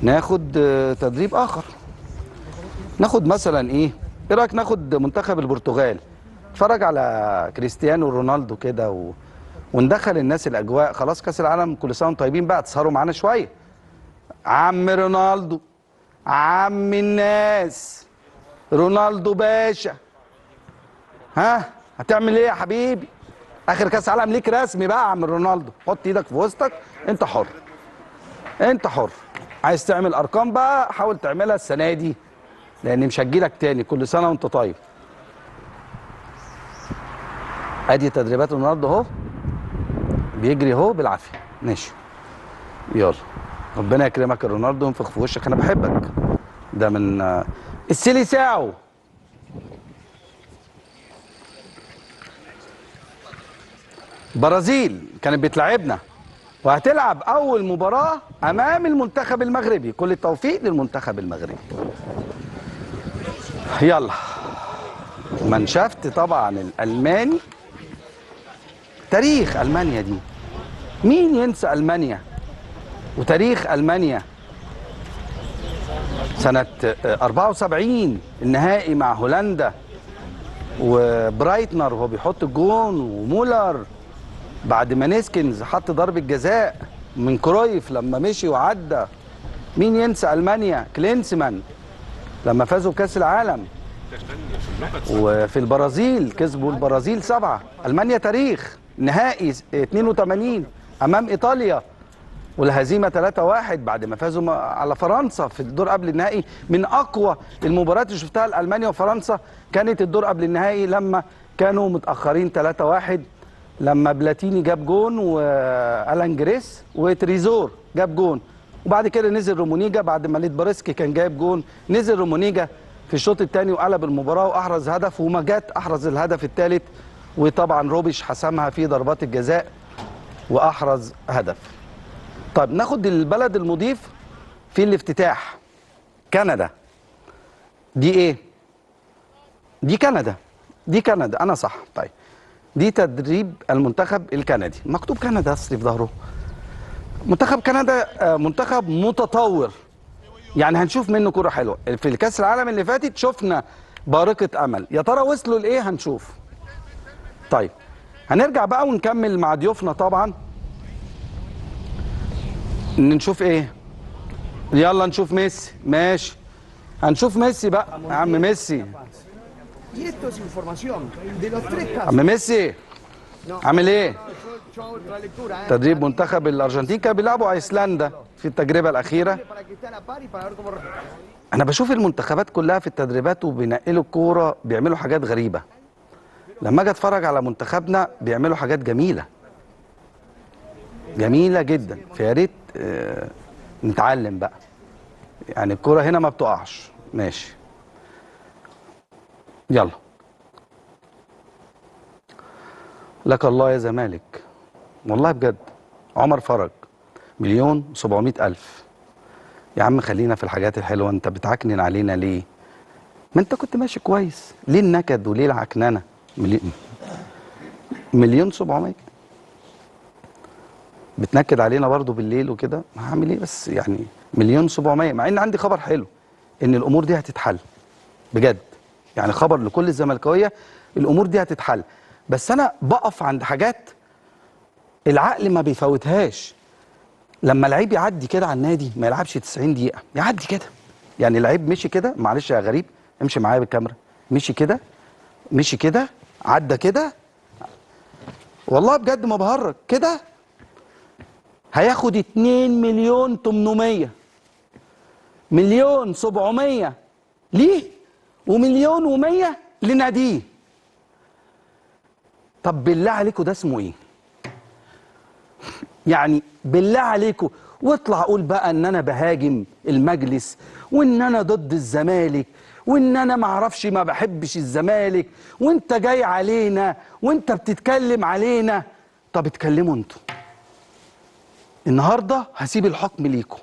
ناخد تدريب اخر. ناخد مثلا ايه رايك ناخد منتخب البرتغال، اتفرج على كريستيانو رونالدو كده وندخل الناس الاجواء. خلاص كاس العالم، كل سنه وانتم طيبين بقى، تسهروا معانا شويه. عم رونالدو، عم الناس، رونالدو باشا، ها هتعمل ايه يا حبيبي؟ اخر كاس عالم ليك رسمي بقى يا عم رونالدو، حط ايدك في وسطك، انت حر، انت حر. عايز تعمل ارقام بقى حاول تعملها السنه دي، لان مش هتجيلك تاني. كل سنه وانت طيب. ادي تدريبات رونالدو اهو، بيجري اهو بالعافيه. ماشي يلا، ربنا يكرمك يا رونالدو وينفخ في وشك، انا بحبك. ده من السيليساو. برازيل كانت بتلعبنا وهتلعب اول مباراه امام المنتخب المغربي. كل التوفيق للمنتخب المغربي. يلا، منشفت طبعا الالماني. تاريخ المانيا دي، مين ينسى المانيا وتاريخ المانيا؟ سنه 74 النهائي مع هولندا، وبرايتنر وهو بيحط الجون، ومولر بعد ما نيسكنز حط ضربة جزاء من كرويف لما مشي وعدى. مين ينسى ألمانيا؟ كلينسمان لما فازوا بكأس العالم. وفي البرازيل كسبوا البرازيل 7. ألمانيا تاريخ، نهائي 82 أمام إيطاليا والهزيمة 3-1 بعد ما فازوا على فرنسا في الدور قبل النهائي. من أقوى المباريات اللي شفتها لألمانيا وفرنسا كانت الدور قبل النهائي لما كانوا متأخرين 3-1، لما بلاتيني جاب جون والان جريس وتريزور جاب جون، وبعد كده نزل رومونيجا بعد ما ليدبرسكي كان جايب جون. نزل رومونيجا في الشوط الثاني وقلب المباراه واحرز هدف، وما جات احرز الهدف الثالث، وطبعا روبيش حسمها في ضربات الجزاء واحرز هدف. طيب ناخد البلد المضيف في الافتتاح. كندا. دي ايه؟ دي كندا، دي كندا، انا صح. طيب دي تدريب المنتخب الكندي، مكتوب كندا اصلي في ظهره. منتخب كندا منتخب متطور، يعني هنشوف منه كرة حلوة. في الكاس العالم اللي فاتت شفنا بارقة امل، يا ترى وصلوا لايه؟ هنشوف. طيب هنرجع بقى ونكمل مع ضيوفنا طبعا. نشوف ايه؟ يلا نشوف ميسي. ماشي، هنشوف ميسي بقى يا عم ميسي. عم ميسي عامل ايه؟ تدريب منتخب الارجنتين، كانوا بيلعبوا ايسلندا في التجربه الاخيره. انا بشوف المنتخبات كلها في التدريبات وبينقلوا الكوره، بيعملوا حاجات غريبه. لما اجي اتفرج على منتخبنا بيعملوا حاجات جميله، جميله جدا. فيا ريت نتعلم بقى، يعني الكوره هنا ما بتقعش. ماشي يلا. لك الله يا زمالك، والله بجد. عمر فرج 1,700,000. يا عم خلينا في الحاجات الحلوه، انت بتعكنن علينا ليه؟ ما انت كنت ماشي كويس، ليه النكد وليه العكننه؟ 1,700,000 بتنكد علينا برضو بالليل وكده، هعمل ايه بس؟ يعني 1,700,000، مع ان عندي خبر حلو ان الامور دي هتتحل بجد. يعني خبر لكل الزملكاويه، الامور دي هتتحل. بس انا بقف عند حاجات العقل ما بيفوتهاش. لما لعيب يعدي كده على النادي ما يلعبش 90 دقيقة، يعدي كده. يعني لعيب مشي كده، معلش يا غريب امشي معايا بالكاميرا، مشي كده، مشي كده، عدى كده، والله بجد ما بهرج كده، هياخد 2,800,000، 1,700,000 ليه و1,100,000 لناديه. طب بالله عليكم ده اسمه ايه؟ يعني بالله عليكم، واطلع اقول بقى ان انا بهاجم المجلس وان انا ضد الزمالك وان انا ما اعرفش ما بحبش الزمالك وانت جاي علينا وانت بتتكلم علينا. طب اتكلموا انتوا. النهارده هسيب الحكم ليكم.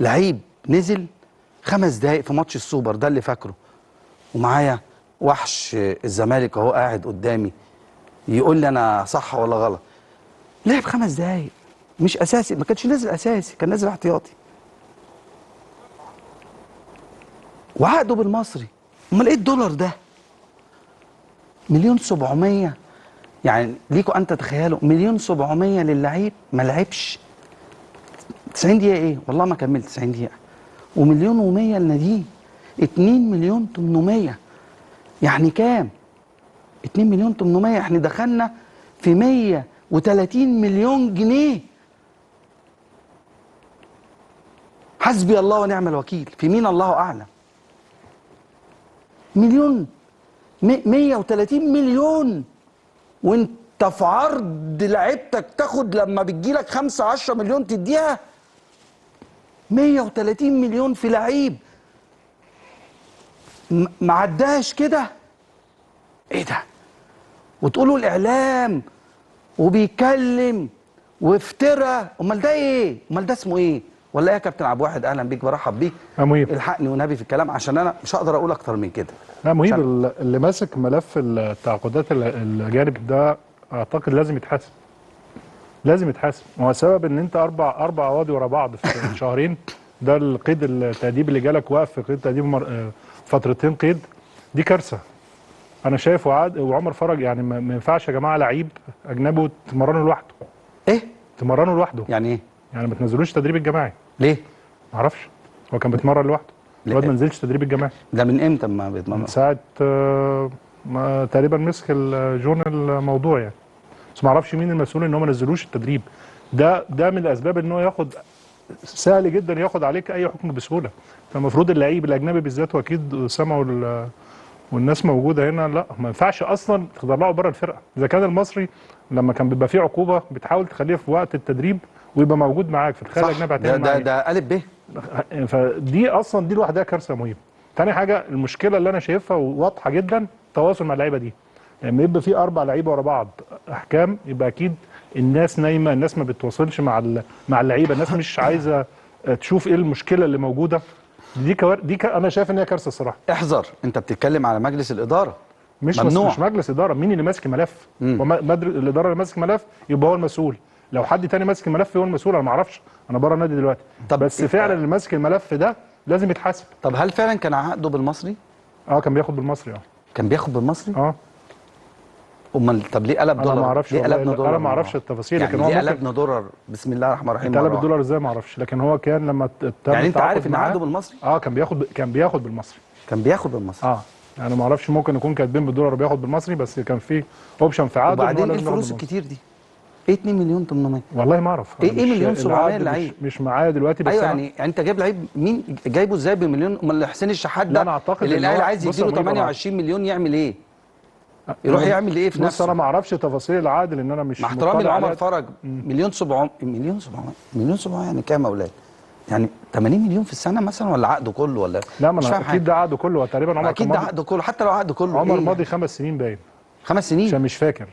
لعيب نزل 5 دقايق في ماتش السوبر ده اللي فاكره، ومعايا وحش الزمالك اهو قاعد قدامي يقول لي انا صح ولا غلط. لعب 5 دقايق، مش اساسي، ما كانش نازل اساسي، كان نازل احتياطي. وعقده بالمصري. امال ايه الدولار ده؟ 1,700,000. يعني ليكوا ان تتخيلوا 1,700,000 للعيب ما لعبش 90 دقيقه. ايه والله ما كملت 90 دقيقه. ومليون و100 لناديه. 2,800,000. يعني كام؟ 2,800,000. احنا دخلنا في 130 مليون جنيه. حسبي الله ونعم الوكيل، في مين الله اعلم. 130 مليون، وانت في عرض لعيبتك تاخد لما بتجيلك 5-10 مليون تديها. 130 مليون في لعيب ما عداش كده. ايه ده؟ وتقولوا الاعلام وبيتكلم وافترى. امال ده ايه؟ امال ده اسمه ايه؟ ولا ايه يا كابتن عبد الواحد؟ اهلا بيك، برحب بيك. الحقني ونبي في الكلام عشان انا مش هقدر اقول اكتر من كده. لا مهيب، اللي ماسك ملف التعاقدات الاجانب ده اعتقد لازم يتحاسب. لازم يتحاسب. هو السبب ان انت اربع قواضي ورا بعض في شهرين. ده القيد التأديب اللي جالك، واقف في قيد تأديب فترتين قيد. دي كارثه. انا شايف وعمر فرج يعني ما ينفعش يا جماعه لعيب اجنبي تمرنه لوحده. ايه؟ تمرنه لوحده يعني ايه؟ يعني ما تنزلوش تدريب الجماعي. ليه؟ ما اعرفش. هو كان بيتمرن لوحده. الواد ما نزلش تدريب الجماعي. ده من امتى ما بيتمرن؟ من ساعه ما تقريبا مسك الجون الموضوع يعني. بس ما اعرفش مين المسؤول ان هو ما نزلوش التدريب. ده من الاسباب ان هو ياخد سهل جدا ياخد عليك اي حكم بسهوله. فالمفروض اللعيب الاجنبي بالذات، واكيد اسامه والناس موجوده هنا، لا ما ينفعش اصلا تطلعه بره الفرقه. اذا كان المصري لما كان بيبقى فيه عقوبه بتحاول تخليه في وقت التدريب ويبقى موجود معاك، فتخيل الاجنبي هتعمل معاك. ده الف ب. فدي اصلا دي لوحدها كارثه مهمه. تاني حاجه، المشكله اللي انا شايفها واضحه جدا، التواصل مع اللعيبه دي. لما يبقى في 4 لعيبه ورا بعض احكام، يبقى اكيد الناس نايمه، الناس ما بتتواصلش مع اللعيبه، الناس مش عايزه تشوف ايه المشكله اللي موجوده. انا شايف ان هي كارثه الصراحه. احذر، انت بتتكلم على مجلس الاداره. مش مجلس اداره. مين اللي ماسك الملف؟ الاداره اللي ماسك الملف يبقى هو المسؤول. لو حد تاني ماسك الملف هو المسؤول، انا ما اعرفش، انا بره النادي دلوقتي. بس فعلا اللي ماسك الملف ده لازم يتحاسب. طب هل فعلا كان عقده بالمصري؟ كان بياخد بالمصري. كان بياخد بالمصري؟ امال طب ليه قلب دولار؟ انا ما اعرفش. ليه قلبنا دولار؟ انا ما اعرفش التفاصيل. يعني ليه قلبنا دولار؟ بسم الله الرحمن الرحيم. قلب الدولار ازاي ما اعرفش، لكن هو كان لما يعني انت عارف ان عقده بالمصري؟ كان بياخد بالمصري. كان بياخد بالمصري. يعني ما اعرفش، ممكن يكون كاتبين بالدولار وبياخد بالمصري، بس كان في اوبشن في عقده. وبعدين ايه الفلوس الكتير دي؟ ايه 2,800,000؟ والله ما اعرف. ايه 1,700,000 لعيب؟ مش معايا دلوقتي. بس ايوه يعني انت جايب لعيب مين جايبه ازاي بمليون؟ امال حسين الشحات ده انا اعتقد اللي الاهلي عايز يديله 28 مليون يعمل ايه؟ يروح يعمل ايه في نفسه؟ بص انا ما اعرفش تفاصيل العقد لان انا مش مع احترامي لعمر فرج. 1,700,000 يعني كام يا اولاد؟ يعني 80 مليون في السنه مثلا، ولا عقده كله؟ ولا لا، ما انا اكيد ده عقده كله تقريبا. عمر اكيد ده عقده كله، حتى لو عقده كله. عمر ماضي 5 سنين باين. 5 سنين؟ عشان مش فاكر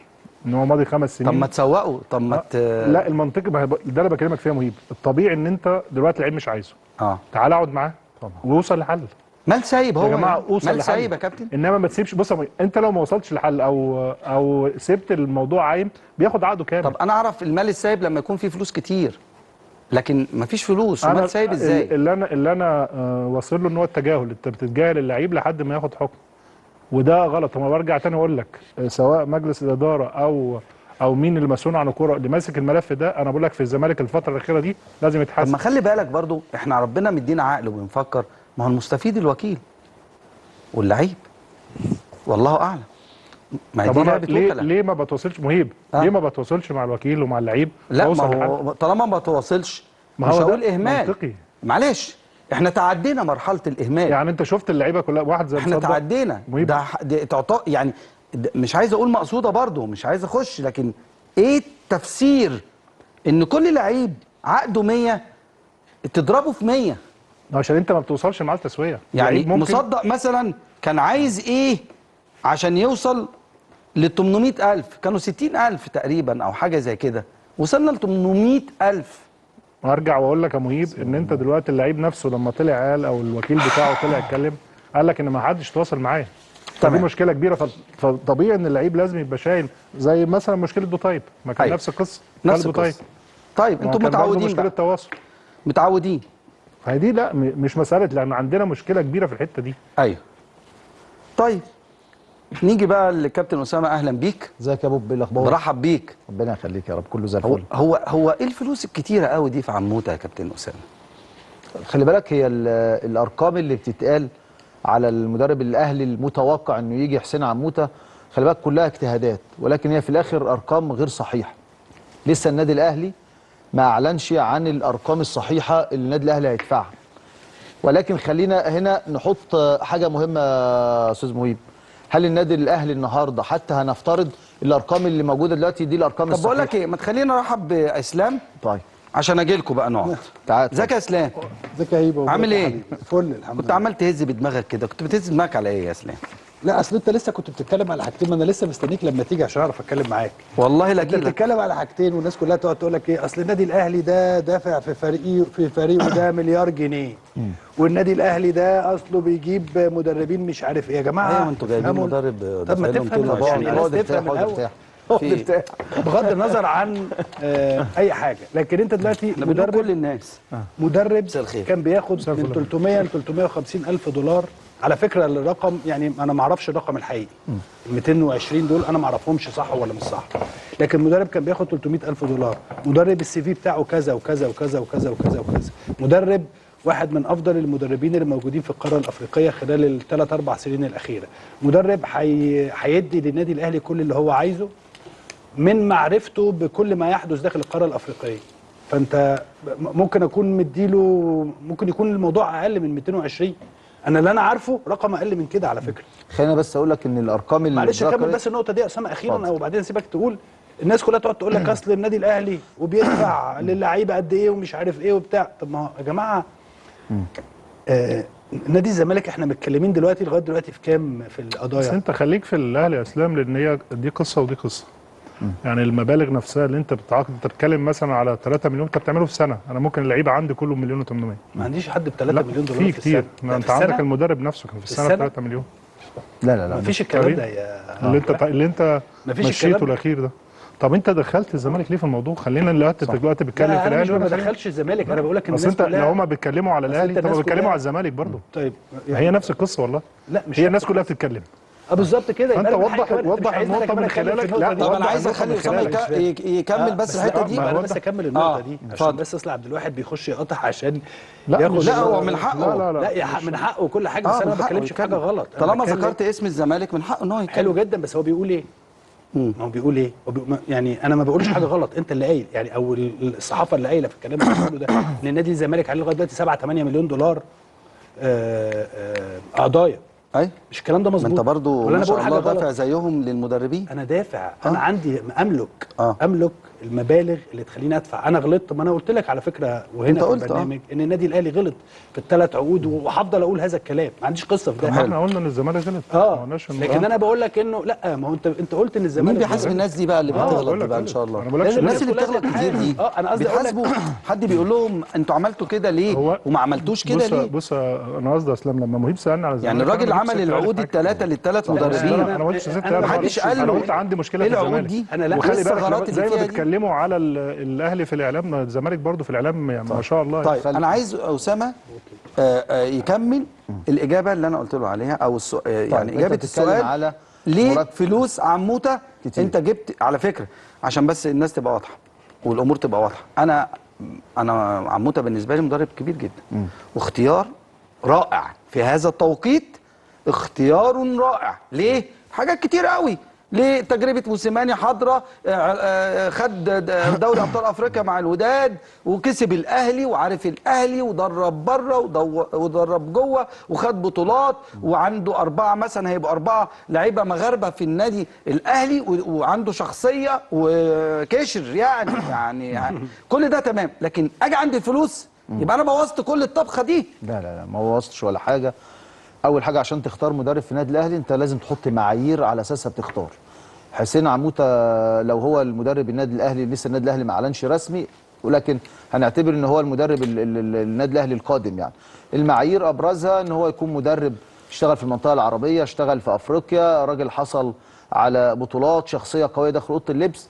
ان هو ماضي 5 سنين. طب ما تسوقوا. طب ما لا، المنطقي ده اللي بكلمك فيها مهيب. الطبيعي ان انت دلوقتي اللعيب مش عايزه. تعال اقعد معاه ووصل لحل. مال سايب هو يا جماعه، اوصل مال لحل. سايب يا كابتن. انما ما تسيبش. بص انت لو ما وصلتش لحل او سبت الموضوع عايم، بياخد عقده كامل. طب انا اعرف المال السايب لما يكون فيه فلوس كتير، لكن ما فيش فلوس. ومال سايب ازاي؟ اللي انا واصل له ان هو التجاهل. انت بتتجاهل اللعيب لحد ما ياخد حكم، وده غلط. انا برجع تاني اقول لك، سواء مجلس الاداره او مين اللي مسؤول عن الكوره اللي ماسك الملف ده، انا بقول لك في الزمالك الفتره الاخيره دي لازم يتحاسب. طب ما خلي بالك برضو، احنا ربنا مدينا عقل وبنفكر. ما هو المستفيد الوكيل واللعيب، والله اعلم. ما هي دي لعبه وكلاء. ليه ما بتواصلش مهيب؟ ليه ما بتواصلش مع الوكيل ومع اللعيب؟ لا، ما هو طالما ما بتواصلش مش هقول اهمال. منطقي. معلش، احنا تعدينا مرحله الاهمال. يعني انت شفت اللعيبه كلها واحد زي احنا تعدينا ده يعني مش عايز اقول مقصوده برضو، مش عايز اخش، لكن ايه التفسير ان كل لعيب عقده 100 تضربه في 100؟ عشان انت ما بتوصلش معاه التسويه. يعني مصدق مثلا كان عايز ايه عشان يوصل ل 800,000؟ كانوا 60,000 تقريبا او حاجه زي كده، وصلنا ل 800,000. وارجع واقول لك يا مهيب ان انت دلوقتي اللعيب نفسه لما طلع قال، او الوكيل بتاعه طلع اتكلم، قال لك ان ما حدش تواصل معاه. فدي مشكله كبيره. فطبيعي ان اللعيب لازم يبقى شايل، زي مثلا مشكله دوتايب، ما كان نفس القصه. نفس القصه. طيب انتوا متعودين مشكله تواصل. متعودين فدي لا مش مساله، لان عندنا مشكله كبيره في الحته دي. ايوه. طيب نيجي بقى للكابتن اسامه، اهلا بيك. ازيك يا ابو بالاخبار؟ برحب بيك. ربنا يخليك يا رب، كله زي هو الفل. هو ايه الفلوس الكتيره قوي دي في عموته يا كابتن اسامه؟ خلي بالك، هي الارقام اللي بتتقال على المدرب الاهلي المتوقع انه يجي حسين عموته، خلي بالك كلها اجتهادات، ولكن هي في الاخر ارقام غير صحيحه. لسه النادي الاهلي ما اعلنش عن الارقام الصحيحه اللي النادي الاهلي هيدفعها. ولكن خلينا هنا نحط حاجه مهمه يا استاذ مهيب. هل النادي الاهلي النهارده، حتى هنفترض الارقام اللي موجوده دلوقتي دي الارقام طب الصحيحه؟ بقول لك ايه، ما تخلينا نرحب باسلام طيب عشان اجي لكم بقى نقعد. تعال. ازيك يا اسلام؟ ازيك يا هيبه؟ عامل ايه؟ فل الحمد كنت لله. عمال تهز بدماغك كده، كنت بتهز دماغك على ايه يا اسلام؟ لا اصل انت لسه كنت بتتكلم على حاجتين، ما انا لسه مستنيك لما تيجي عشان اعرف اتكلم معاك. والله لا انت اجي لك. بتتكلم على حاجتين والناس كلها تقعد تقول لك ايه، اصل النادي الاهلي ده دافع في فريقه ده مليار جنيه، والنادي الاهلي ده اصله بيجيب مدربين مش عارف ايه. يا جماعه ايوه انتوا جايبين افهموا. مدرب طب ما دافع لهم تفهم 220. يعني اقعد لازم ارتاح، تفهم اقعد الاول. ارتاح. في- بغض النظر عن اي حاجه، لكن انت دلوقتي احنا بنقول كل مدرب الناس. مدرب مساء الخير. كان بياخد من 300 ل 350 الف دولار. على فكره الرقم يعني انا ما اعرفش الرقم الحقيقي، 220 دول انا ما اعرفهمش صح ولا مش صح، لكن مدرب كان بياخد 300 الف دولار، مدرب السي في بتاعه كذا وكذا وكذا وكذا وكذا وكذا، مدرب واحد من افضل المدربين اللي موجودين في القاره الافريقيه خلال الثلاث اربع سنين الاخيره، مدرب هيدي للنادي الاهلي كل اللي هو عايزه من معرفته بكل ما يحدث داخل القاره الافريقيه. فانت ممكن اكون مديله، ممكن يكون الموضوع اقل من 220. انا اللي انا عارفه رقم اقل من كده على فكره. خلينا بس اقول لك ان الارقام اللي معلش اكمل اتذكرت- بس النقطه دي يا اسامه اخيرا، اتفضل. وبعدين سيبك تقول. الناس كلها تقعد تقول لك اصل النادي الاهلي وبيدفع للعيبه قد ايه ومش عارف ايه وبتاع. طب ما هو يا جماعه نادي الزمالك احنا متكلمين دلوقتي لغايه دلوقتي في كام في بس القضايا؟ انت خليك في الاهلي يا اسلام، لان هي دي قصه ودي قصه. يعني المبالغ نفسها اللي انت بتتعاقد، انت بتتكلم مثلا على 3 مليون انت بتعمله في سنه، انا ممكن اللعيبه عندي كله 1.8 مليون. ما عنديش حد ب 3 مليون دولار في في كتير. السنه. ما ده انت في عندك السنة؟ المدرب نفسه كان في السنه السنة؟ 3 مليون. لا لا لا ما فيش الكلام ده يا اللي انت مفيش مشيته الكلام ده. الاخير ده. طب انت دخلت الزمالك ليه في الموضوع؟ خلينا دلوقتي بتتكلم في لا انا مش الاهلي ما وأنا بدخلش الزمالك، انا بقول لك ان اصل الناس انت كلها. لو هما بيتكلموا على أصل الاهلي انت طب الناس بيتكلموا كلها- على الزمالك برضه. طيب هي نفس القصه والله. لا مش هي نفس الناس كلها القصة. بتتكلم. بالظبط كده. فانت يبقى أنا وضح كمان- أنت مش وضح عايزني النقطه كمان من أتكلم في خلالك. النقطة لا دي. طب انا وضح عايز النقطة اخلي من اسامه خلالك. يكمل بس الحته دي. انا بس اكمل النقطه دي عشان اتفضل. بس اصل عبد الواحد بيخش يقطع عشان لا ياخد مش- لا هو من حقه. لا لا لا يا من حقه وكل حاجه، بس انا من ما حقه بتكلمش في حاجه يتكلم. غلط. أنا طالما بتكلم- ذكرت اسم الزمالك من حقه ان هو يتكلم. حلو جدا، بس هو بيقول ايه؟ ما هو بيقول ايه؟ يعني انا ما بقولش حاجه غلط، انت اللي قايل يعني، او الصحافه اللي قايله في الكلام اللي بتقوله ده ان النادي الزمالك عليه لغايه دلوقتي 7 8 مليون دولار قضايا. اي مش الكلام ده ما مظبوط؟ انت برضو ولا ما انا شاء بقول حاجه الله دافع غلط؟ زيهم للمدربين. انا دافع، انا عندي املك املك المبالغ اللي تخليني ادفع. انا غلطت، ما انا قلت لك على فكره وهنا انت في قلت البرنامج ان النادي الاهلي غلط في الثلاث عقود، وهفضل اقول هذا الكلام، ما عنديش قصه في ده. احنا قلنا ان الزمالك غلط. ما قلناش لكن انا بقول لك انه لا، ما هو انت قلت ان الزمالك مين بيحاسب غلط. الناس دي بقى اللي بتغلط بقول دي لك بقى ان غلط. شاء الله؟ أنا بقول لك لازم الناس اللي كلها بتغلط كتير دي انا قصدي اقول لك بيتحاسبوا. حد بيقول لهم انتوا عملتوا كده ليه وما عملتوش كده ليه؟ بص انا قصدي اسلام لما مهيب سالني على الزمالك يعني الراجل أنا ما عمل جبتش العقود حاجة. الثلاثه للثلاث لا، مدربين. انا ما قلتش ست، أنا ما حدش قال له انا قلت عندي مشكله ايه في العقود الزمالك. دي؟ أنا لا، وخلي لسه بالك الغلط اللي زي ما فيها دي. بيتكلموا على الاهلي في الاعلام، الزمالك برضه في الاعلام يعني ما شاء الله. طيب انا عايز اسامه يكمل الاجابه اللي انا قلت له عليها او يعني أنت اجابه بتتكلم السؤال على ليه مرتب فلوس عموته كتير. انت جبت على فكره عشان بس الناس تبقى واضحه والامور تبقى واضحه. انا عموته بالنسبه لي مدرب كبير جدا واختيار رائع في هذا التوقيت، اختيار رائع. ليه؟ حاجات كتير قوي. ليه؟ تجربه موسيماني حاضره، خد دوري ابطال افريقيا مع الوداد وكسب الاهلي وعارف الاهلي ودرب بره ودرب جوه وخد بطولات، وعنده 4 مثلا هيبقوا 4 لعيبه مغاربه في النادي الاهلي، وعنده شخصيه وكشر يعني كل ده تمام. لكن اجي عند الفلوس يبقى انا بوظت كل الطبخه دي. لا ما وصلتش ولا حاجه. اول حاجه عشان تختار مدرب في النادي الاهلي انت لازم تحط معايير على اساسها بتختار. حسين عموته لو هو المدرب النادي الاهلي، لسه النادي الاهلي ما اعلنش رسمي، ولكن هنعتبر ان هو المدرب النادي الاهلي القادم. يعني المعايير ابرزها ان هو يكون مدرب اشتغل في المنطقه العربيه، اشتغل في افريقيا، راجل حصل على بطولات، شخصيه قويه داخل اوضه اللبس.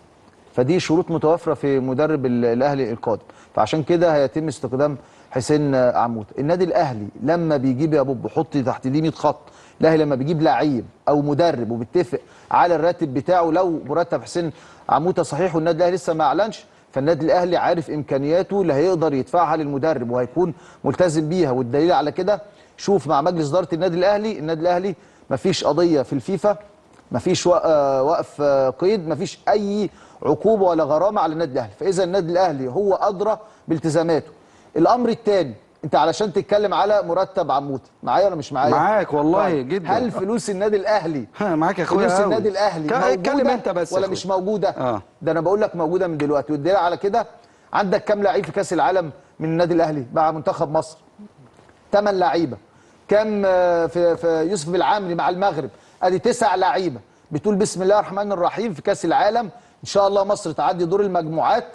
فدي شروط متوفره في مدرب الاهلي القادم. فعشان كده هيتم استخدام حسين عموته. النادي الاهلي لما بيجيب يا بوب حط تحت دي 100 خط، الاهلي لما بيجيب لعيب او مدرب وبيتفق على الراتب بتاعه، لو مرتب حسين عموته صحيح والنادي الاهلي لسه ما اعلنش، فالنادي الاهلي عارف امكانياته اللي هيقدر يدفعها للمدرب وهيكون ملتزم بيها. والدليل على كده شوف مع مجلس اداره النادي الاهلي مفيش قضيه في الفيفا، مفيش وقف قيد، مفيش اي عقوبه ولا غرامه على النادي الاهلي. فاذا النادي الاهلي هو ادرى بالتزاماته. الامر الثاني، انت علشان تتكلم على مرتب عموته، معايا ولا مش معايا؟ معاك والله طيب. جدا. هل فلوس النادي الاهلي معاك يا اخويا فلوس أوي. النادي الاهلي اتكلم موجوده انت بس ولا مش موجوده؟ ده انا بقول لك موجوده من دلوقتي. والدليل على كده عندك كام لعيب في كاس العالم من النادي الاهلي مع منتخب مصر؟ 8 لعيبه. كام في يوسف العامري مع المغرب؟ ادي 9 لعيبه. بتقول بسم الله الرحمن الرحيم في كاس العالم ان شاء الله مصر تعدي دور المجموعات،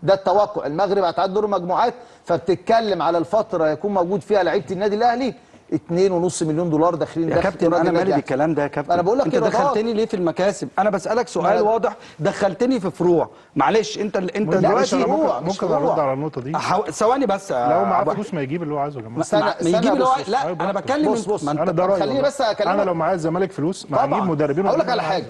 ده التوقع، المغرب هتعدي دور المجموعات. فبتتكلم على الفتره يكون موجود فيها لعيبه النادي الاهلي 2.5 مليون دولار داخلين يا كابتن. انا مالي بالكلام ده يا كابتن. انا بقول لك انت دخلتني ليه في المكاسب؟ انا بسالك سؤال واضح، دخلتني في فروع. معلش انت دلوقتي ممكن ارد على النقطه دي. ثواني بس. لو معاه فلوس ما يجيب اللي هو عايزه يا جماعه. استنى يجيب اللي هو بص. لا انا بتكلم. بص انا ده رايي. خليني بس اكلمك. انا لو معايا الزمالك فلوس ما هجيب مدربين. اقول لك على حاجه،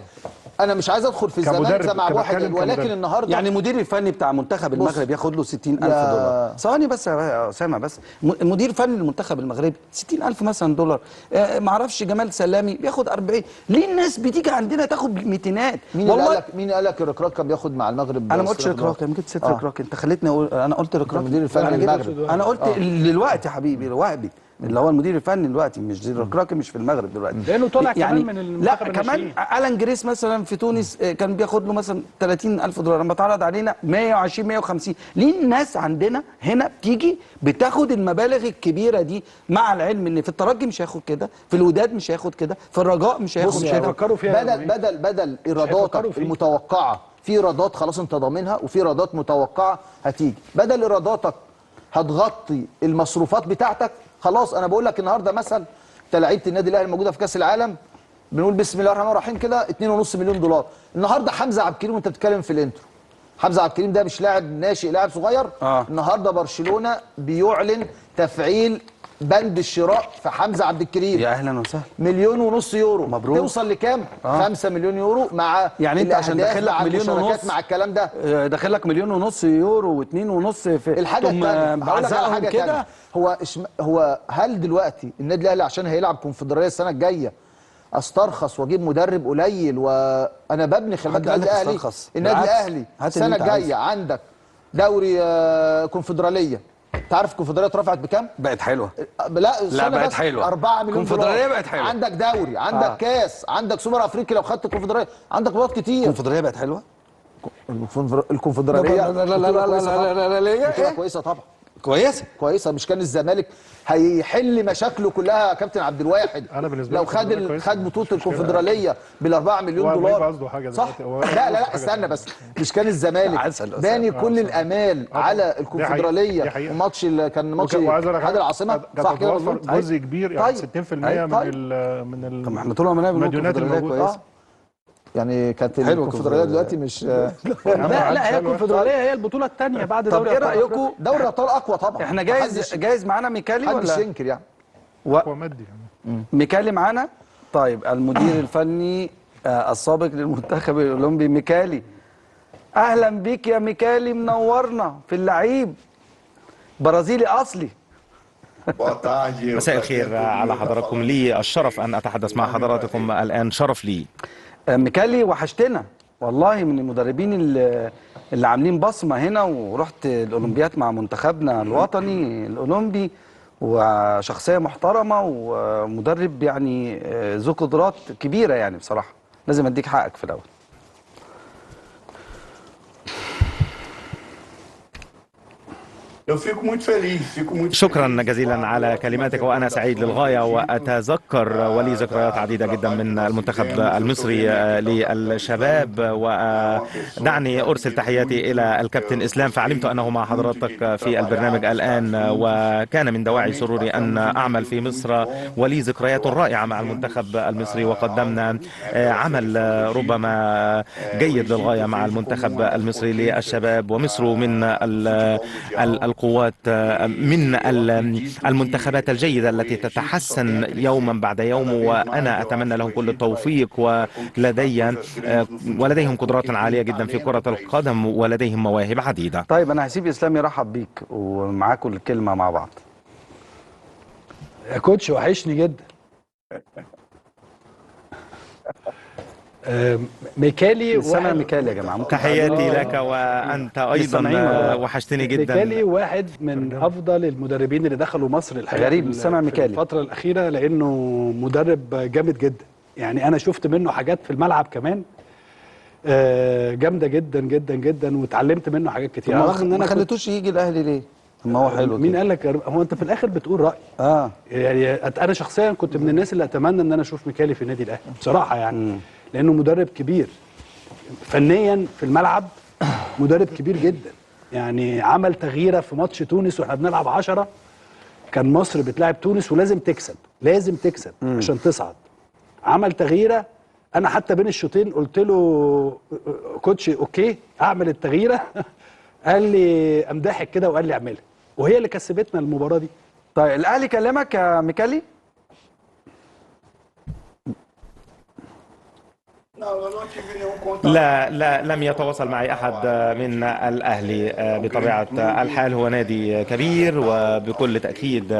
انا مش عايز ادخل في الزمالك زي مع واحد، ولكن النهارده يعني المدير الفني بتاع منتخب المغرب ياخد له 60,000 دولار. ثواني بس يا اسامه بس. المدير الفني للمنتخب المغربي 60,000 مثلا دولار. ما اعرفش جمال سلامي بياخد 40. ليه الناس بتيجي عندنا تاخد ميتينات؟ مين قال لك الركراك كان بياخد مع المغرب؟ انا ما قلتش ركراك، انا جبت ست ركراك. انت خليتني اقول انا قلت ركراك. المدير الفني للمغرب. انا قلت دلوقتي يا حبيبي الوهبي اللي هو المدير الفني دلوقتي، مش ركراكي مش في المغرب دلوقتي، لانه طالع يعني كمان من المنتخب. لا كمان الان جريس مثلا في تونس كان بياخد له مثلا 30,000 دولار، لما اتعرض علينا 120 150. ليه الناس عندنا هنا بتيجي بتاخد المبالغ الكبيره دي، مع العلم ان في الترجي مش هياخد كده، في الوداد مش هياخد كده، في الرجاء مش هياخد كده. هيفكروا فيها بدل ايراداتك المتوقعه، في ايرادات خلاص انت ضامنها وفي ايرادات متوقعه هتيجي، بدل ايراداتك هتغطي المصروفات بتاعتك. خلاص انا بقول لك النهارده مثلا انت لعيبه النادي الاهلي الموجوده في كاس العالم، بنقول بسم الله الرحمن الرحيم كده 2.5 مليون دولار. النهارده حمزه عبد الكريم وانت بتتكلم في الانترو، حمزه عبد الكريم ده مش لاعب ناشئ، لاعب صغير. النهارده برشلونه بيعلن تفعيل بند الشراء في حمزه عبد الكريم. يا اهلا وسهلا. 1.5 مليون يورو. مبروك. توصل لكام؟ 5 مليون يورو مع يعني انت عشان داخل لك 1.5 مليون مع الكلام ده داخل لك 1.5 مليون يورو و2.5 في الحاجه الثانيه. هقول لك على حاجه كده. هو هل دلوقتي النادي الاهلي عشان هيلعب كونفدراليه السنه الجايه استرخص واجيب مدرب قليل؟ وانا ببني خلي بالك النادي الاهلي السنه الجايه عندك دوري كونفدراليه. انت عارف الكونفدراليه اترفعت بكام؟ بقت حلوه. لا بقت حلوه. 4 مليون دولار. الكونفدراليه بقت حلوه. عندك دوري، عندك كاس، عندك سوبر افريقي لو خدت الكونفدراليه، عندك بطولات كتير. الكونفدراليه بقت حلوه. الكونفدراليه لا كويسه طبعا. كويسه. مش كان الزمالك هيحل مشاكله كلها يا كابتن عبد الواحد لو خد بطوله الكونفدراليه بال4 مليون دولار؟ صح؟ لا استنى بس، مش كان الزمالك باني كل الامال على الكونفدراليه وماتش كان ماتش اتحاد العاصمه صح كده؟ جزء كبير يعني 60% من طب احنا طول عمرنا بنقول الكونفدراليه كويسه. يعني كانت الكونفدراليه دلوقتي مش لا هي الكونفدراليه هي البطوله الثانيه بعد دوري ايه رايكم؟ دوري الابطال اقوى طبعا. احنا جايز معانا ميكالي ولا محدش ينكر يعني اقوى مادي يعني. ميكالي معانا. طيب المدير الفني السابق للمنتخب الاولمبي ميكالي، اهلا بيك يا ميكالي، منورنا في اللعيب، برازيلي اصلي. مساء الخير على حضراتكم، لي الشرف ان اتحدث مع حضراتكم الان، شرف لي. ميكالي وحشتنا والله، من المدربين اللي عاملين بصمه هنا، ورحت الاولمبيات مع منتخبنا الوطني الاولمبي، وشخصيه محترمه ومدرب يعني ذو قدرات كبيره يعني بصراحه، لازم اديك حقك في الاول. شكرا جزيلا على كلماتك، وأنا سعيد للغاية، وأتذكر ولي ذكريات عديدة جدا من المنتخب المصري للشباب. ودعني أرسل تحياتي إلى الكابتن إسلام، فعلمت أنه مع حضرتك في البرنامج الآن، وكان من دواعي سروري أن أعمل في مصر، ولي ذكريات رائعة مع المنتخب المصري، وقدمنا عمل ربما جيد للغاية مع المنتخب المصري للشباب. ومصر من القوات من المنتخبات الجيدة التي تتحسن يوما بعد يوم، وأنا أتمنى لهم كل التوفيق. ولديهم قدرات عالية جدا في كرة القدم، ولديهم مواهب عديدة. طيب انا هسيب اسلام يرحب بيك ومعاكم الكلمه مع بعض. يا كوتش وحشني جدا. ميكالي سامع ميكالي يا جماعه؟ ممكن تحياتي لك، وأنت أيضا وحشتني جدا. ميكالي واحد من أفضل المدربين اللي دخلوا مصر الحقيقة غريب سامع ميكالي الفترة الأخيرة، لأنه مدرب جامد جدا. يعني أنا شفت منه حاجات في الملعب كمان جامدة جدا جدا جدا، واتعلمت منه حاجات كتير. رغم ان انا ما خليتوش يجي الاهلي ليه؟ ما هو حلو. مين قال لك؟ هو انت في الاخر بتقول راي. يعني انا شخصيا كنت من الناس اللي اتمنى ان انا اشوف ميكالي في النادي الاهلي بصراحه، يعني لانه مدرب كبير فنيا في الملعب، مدرب كبير جدا. يعني عمل تغييره في ماتش تونس واحنا بنلعب 10، كان مصر بتلعب تونس ولازم تكسب، لازم تكسب عشان تصعد. عمل تغييره، انا حتى بين الشوطين قلت له كوتش اوكي اعمل التغييره قال لي قام ضاحك كده وقال لي اعملها، وهي اللي كسبتنا المباراه دي. طيب الاهلي كلمك يا ميكالي؟ لا لم يتواصل معي أحد من الأهلي. بطبيعة الحال هو نادي كبير، وبكل تأكيد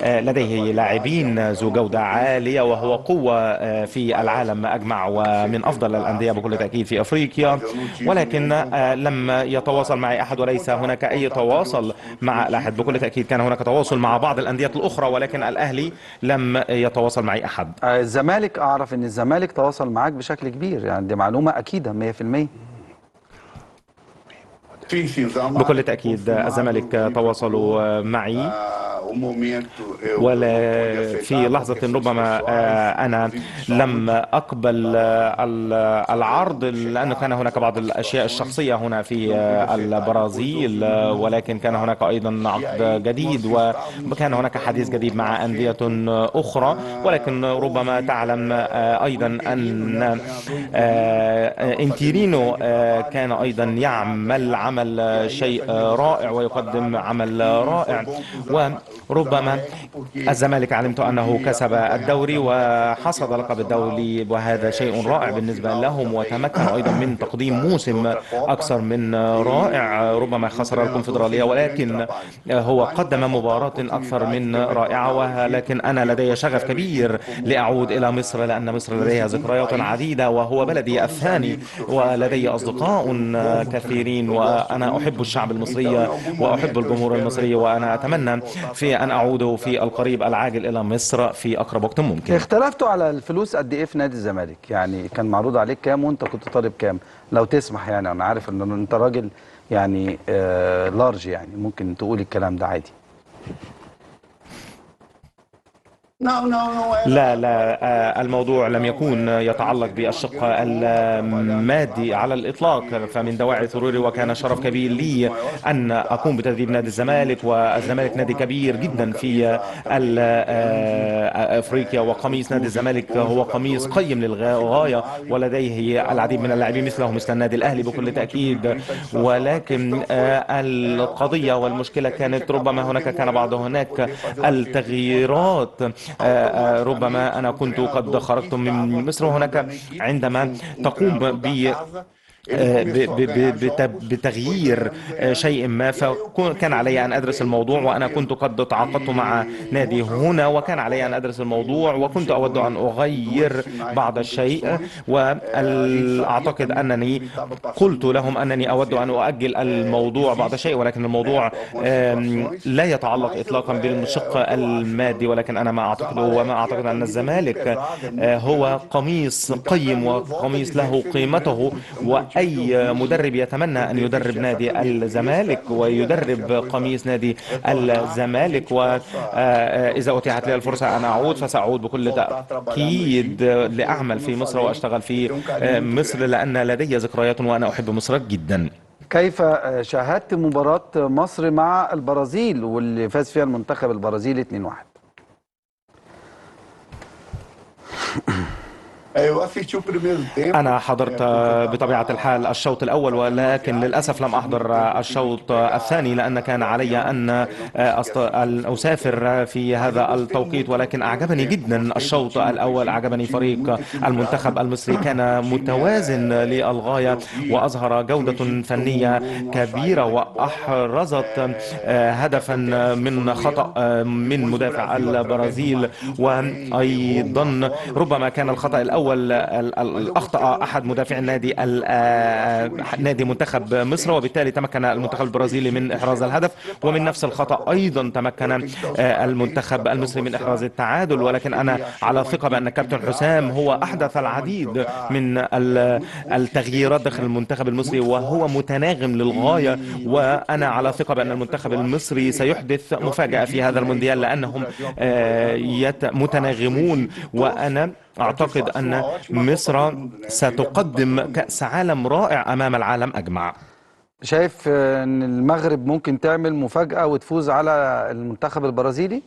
لديه لاعبين ذو جودة عالية، وهو قوة في العالم أجمع، ومن أفضل الأندية بكل تأكيد في أفريقيا. ولكن لم يتواصل معي أحد، وليس هناك أي تواصل مع الأحد. بكل تأكيد كان هناك تواصل مع بعض الأندية الأخرى، ولكن الأهلي لم يتواصل معي أحد. الزمالك، أعرف أن الزمالك تواصل معاك بشكل كبير، يعني دي معلومة أكيدة 100%. بكل تأكيد الزمالك تواصلوا معي، ولا في لحظة ربما أنا لم أقبل العرض، لأنه كان هناك بعض الأشياء الشخصية هنا في البرازيل، ولكن كان هناك أيضا عقد جديد، وكان هناك حديث جديد مع أندية أخرى. ولكن ربما تعلم أيضا أن إنتيرينو كان أيضا يعمل عمل شيء رائع ويقدم عمل رائع. وربما الزمالك علمت أنه كسب الدوري وحصد لقب الدوري، وهذا شيء رائع بالنسبة لهم، وتمكنوا أيضا من تقديم موسم أكثر من رائع. ربما خسر الكونفدرالية، ولكن هو قدم مباراة أكثر من رائعة. ولكن أنا لدي شغف كبير لأعود إلى مصر، لأن مصر لديها ذكريات عديدة، وهو بلدي الثاني، ولدي أصدقاء كثيرين، وأنا أحب الشعب المصري وأحب الجمهور المصري، وأنا أتمنى في أن أعود في القريب العاجل إلى مصر في أقرب وقت ممكن. اختلفتوا على الفلوس قد إيه في نادي الزمالك؟ يعني كان معروض عليك كام وأنت كنت طالب كام؟ لو تسمح، يعني أنا عارف أن أنت راجل يعني لارج، يعني ممكن تقولي الكلام ده عادي. لا الموضوع لم يكون يتعلق بالشق المادي على الإطلاق، فمن دواعي سروري وكان شرف كبير لي أن أقوم بتدريب نادي الزمالك، والزمالك نادي كبير جدا في أفريقيا، وقميص نادي الزمالك هو قميص قيم للغاية، ولديه العديد من اللاعبين مثله مثل النادي الأهلي بكل تأكيد. ولكن القضية والمشكلة كانت ربما كان هناك التغييرات. ربما أنا كنت قد خرجت من مصر، وهناك عندما تقوم بتغيير شيء ما، فكان علي أن أدرس الموضوع، وأنا كنت قد تعاقدت مع نادي هنا، وكان علي أن أدرس الموضوع، وكنت أود أن أغير بعض الشيء. وأعتقد أنني قلت لهم أنني أود أن أؤجل الموضوع بعض الشيء، ولكن الموضوع لا يتعلق إطلاقا بالشق المادي. ولكن أنا ما أعتقد أن الزمالك هو قميص قيم وقميص له قيمته، أي مدرب يتمنى أن يدرب نادي الزمالك ويدرب قميص نادي الزمالك. وإذا أتيحت لي الفرصة أن أعود فسأعود بكل تأكيد لأعمل في مصر وأشتغل في مصر، لأن لدي ذكريات وأنا أحب مصر جدا. كيف شاهدت مباراة مصر مع البرازيل واللي فاز فيها المنتخب البرازيلي 2-1؟ أنا حضرت بطبيعة الحال الشوط الأول، ولكن للأسف لم أحضر الشوط الثاني لأن كان علي أن أسافر في هذا التوقيت. ولكن أعجبني جدا الشوط الأول، أعجبني فريق المنتخب المصري، كان متوازن للغاية وأظهر جودة فنية كبيرة، وأحرزت هدفا من خطأ من مدافع البرازيل. وأيضا ربما كان الخطأ الأول أخطأ أحد مدافعي نادي منتخب مصر، وبالتالي تمكن المنتخب البرازيلي من إحراز الهدف، ومن نفس الخطأ أيضا تمكن المنتخب المصري من إحراز التعادل. ولكن أنا على ثقة بأن كابتن حسام هو أحدث العديد من التغييرات داخل المنتخب المصري، وهو متناغم للغاية، وأنا على ثقة بأن المنتخب المصري سيحدث مفاجأة في هذا المونديال لأنهم متناغمون. وأنا أعتقد أن مصر ستقدم كأس عالم رائع أمام العالم أجمع. شايف ان المغرب ممكن تعمل مفاجأة وتفوز على المنتخب البرازيلي؟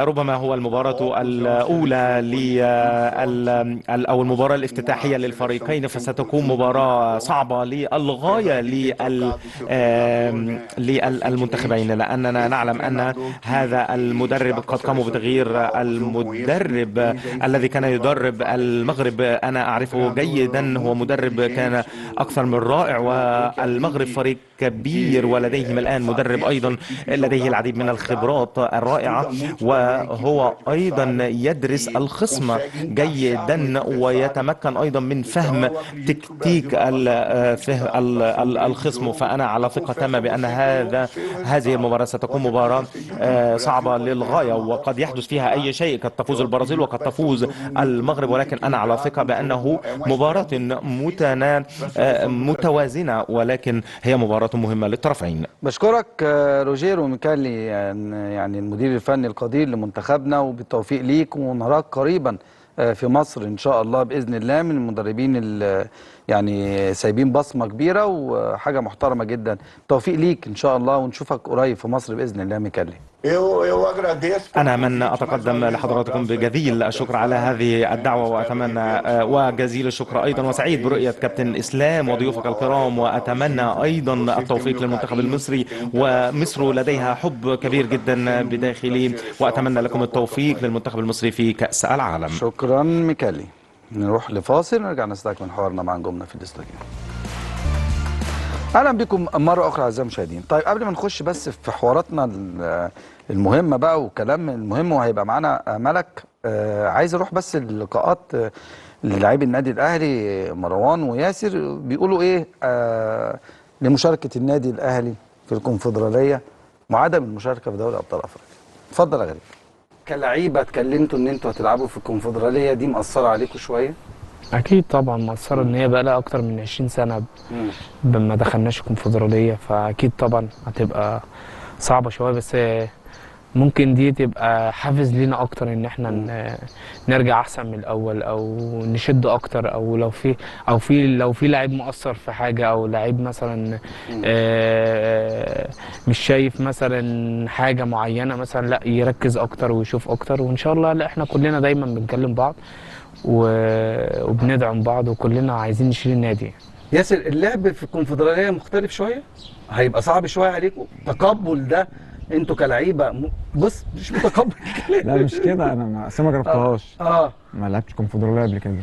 ربما هو المباراة الأولى أو المباراة الافتتاحية للفريقين، فستكون مباراة صعبة للغاية للمنتخبين، لأننا نعلم أن هذا المدرب قد قاموا بتغيير المدرب الذي كان يدرب المغرب. أنا أعرفه جيدا، هو مدرب كان أكثر من رائع، والمغرب فريق كبير ولديهم الآن مدرب أيضا لديه العديد من الخبرات الرائعة، وهو أيضا يدرس الخصم جيدا ويتمكن أيضا من فهم تكتيك الخصم. فأنا على ثقة تامة بأن هذه المباراة ستكون مباراة صعبة للغاية، وقد يحدث فيها أي شيء، قد تفوز البرازيل وقد تفوز المغرب، ولكن أنا على ثقة بأنه مباراة متوازنة، ولكن هي مباراة مهمة للطرفين. بشكرك روجيرو ميكالي، يعني المدير الفني القدير لمنتخبنا، وبالتوفيق ليك، ونراك قريبا في مصر ان شاء الله باذن الله، من المدربين اللي يعني سايبين بصمه كبيره وحاجه محترمه جدا. توفيق ليك ان شاء الله، ونشوفك قريب في مصر باذن الله ميكالي. أنا من أتقدم لحضراتكم بجزيل الشكر على هذه الدعوة، وأتمنى وجزيل الشكر أيضا، وسعيد برؤية كابتن إسلام وضيوفك الكرام، وأتمنى أيضا التوفيق للمنتخب المصري، ومصر لديها حب كبير جدا بداخلي، وأتمنى لكم التوفيق للمنتخب المصري في كأس العالم. شكرا ميكالي. نروح لفاصل ونرجع نستكمل حوارنا مع نجومنا في الاستوديو. اهلا بكم مره اخرى اعزائي المشاهدين. طيب قبل ما نخش بس في حواراتنا المهمه بقى وكلام المهم، وهيبقى معانا ملك، عايز اروح بس اللقاءات للاعبي النادي الاهلي مروان وياسر، بيقولوا ايه لمشاركه النادي الاهلي في الكونفدراليه وعدم المشاركه في دوري ابطال افريقيا. اتفضل يا غريب. كلعيبه اتكلمتوا ان انتوا هتلعبوا في الكونفدراليه دي، مأثره عليكم شويه؟ اكيد طبعا مأثره، ان هي بقى لها اكتر من 20 سنه ما دخلناش الكونفدراليه، فاكيد طبعا هتبقى صعبه شويه، بس ممكن دي تبقى حافز لينا اكتر ان احنا نرجع احسن من الاول، او نشد اكتر، او لو في لاعب مؤثر في حاجه، او لاعب مثلا مش شايف مثلا حاجه معينه مثلا، لا يركز اكتر ويشوف اكتر، وان شاء الله لا احنا كلنا دايما بنكلم بعض وبندعم بعض، وكلنا عايزين نشيل النادي. ياسر، اللعب في الكونفدراليه مختلف شويه، هيبقى صعب شويه عليكم تقبل ده انتوا كلعيبه؟ بص مش متقبل. لا مش كده، انا ما جربتهاش. ما لعبتش كونفدراليه قبل كده.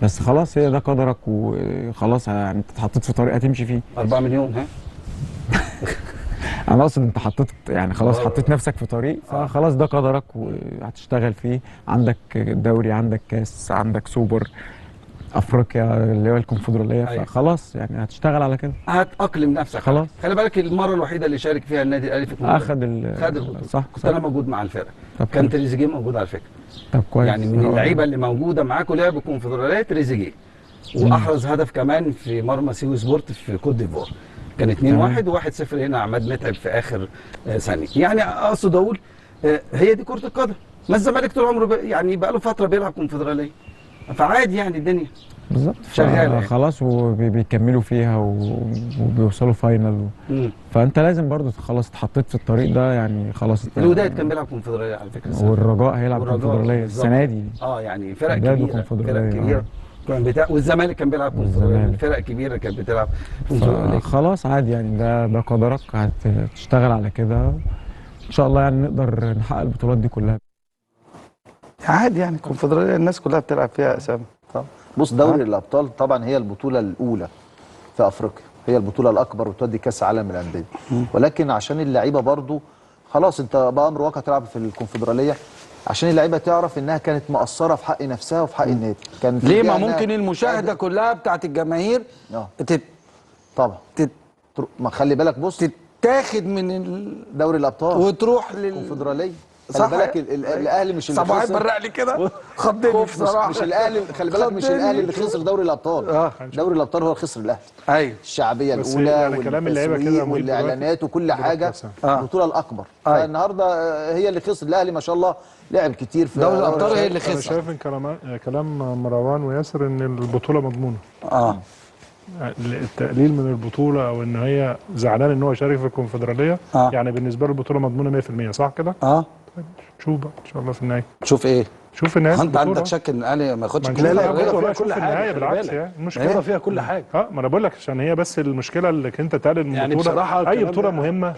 بس خلاص، هي ده قدرك وخلاص، يعني انت اتحطيت في طريق هتمشي فيه. 4 مليون ها؟ انا اقصد انت حطيت، يعني خلاص حطيت نفسك في طريق، فخلاص ده قدرك وهتشتغل فيه. عندك دوري، عندك كاس، عندك سوبر افريقيا اللي هو الكونفدراليه، فخلاص يعني هتشتغل على كده، هتأقلم نفسك خلاص. خلي بالك المره الوحيده اللي شارك فيها النادي الاهلي في الكونفدراليه خد البطوله، صح؟ كنت انا موجود مع الفرقه، كان تريزيجيه موجود على فكره. طب كويس، يعني من اللعيبه اللي موجوده معاكم لعب الكونفدراليه تريزيجيه، واحرز هدف كمان في مرمى سيو سبورت في كوت ديفوار، كان 2-1 و1-0 هنا عماد متعب في اخر ثانيه. يعني اقصد اقول هي دي كره القدم. ما الزمالك طول عمره يعني بقى له فتره بيلعب كونفدراليه، فعادي يعني الدنيا. بالظبط شغالة يعني. خلاص وبيكملوا فيها وبيوصلوا فاينل فانت لازم برضو خلاص اتحطيت في الطريق ده يعني خلاص. الوداد كان بيلعب كونفدراليه على فكره، والرجاء هيلعب كونفدراليه السنه دي. يعني فرق كبيره، فرق كبيره والزمالك كان بيلعب كونفدراليه، فرق كبيره كانت بتلعب كونفدراليه. خلاص عادي يعني، ده قدرك، هتشتغل على كده ان شاء الله يعني نقدر نحقق البطولات دي كلها. عادي يعني الكونفدراليه الناس كلها بتلعب فيها اسامي. بص دوري الابطال طبعا هي البطوله الاولى في افريقيا، هي البطوله الاكبر وتودي كاس عالم الانديه، ولكن عشان اللعيبه برضو خلاص انت بقى امر واقع تلعب في الكونفدراليه، عشان اللعيبه تعرف انها كانت مقصره في حق نفسها وفي حق النادي. كان ليه؟ ما ممكن المشاهده كلها بتاعت الجماهير طبعا ما خلي بالك، بص تتاخد من دوري الابطال وتروح للكونفدراليه. خلي بالك الاهلي مش اللي صباحي برق لي كده خضني بصراحه. مش الاهلي، خلي بالك مش الاهلي اللي خسر دوري الابطال. دوري الابطال هو اللي خسر الاهلي. ايوه الشعبيه الاولى يعني كلام اللعيبه كده والاعلانات وكل حاجه البطوله الاكبر. فالنهارده هي اللي خسر. الاهلي ما شاء الله لعب كتير في دوري الابطال، هي اللي خسر. انا شايف ان كلام مروان وياسر ان البطوله مضمونه. التقليل من البطوله او ان هي زعلان ان هو يشارك في الكونفدراليه يعني بالنسبه له البطوله مضمونه 100%، صح كده؟ شوف بقى ان شاء الله في النهايه. شوف ايه؟ شوف النهايه. انت عندك شك ان الاهلي ما ياخدش لا فيها كل حاجه بالعكس يعني المشكله فيها كل حاجه. ما انا بقول لك عشان هي بس المشكله اللي انت تقلل من يعني البطوله. بصراحه اي بطوله مهمه،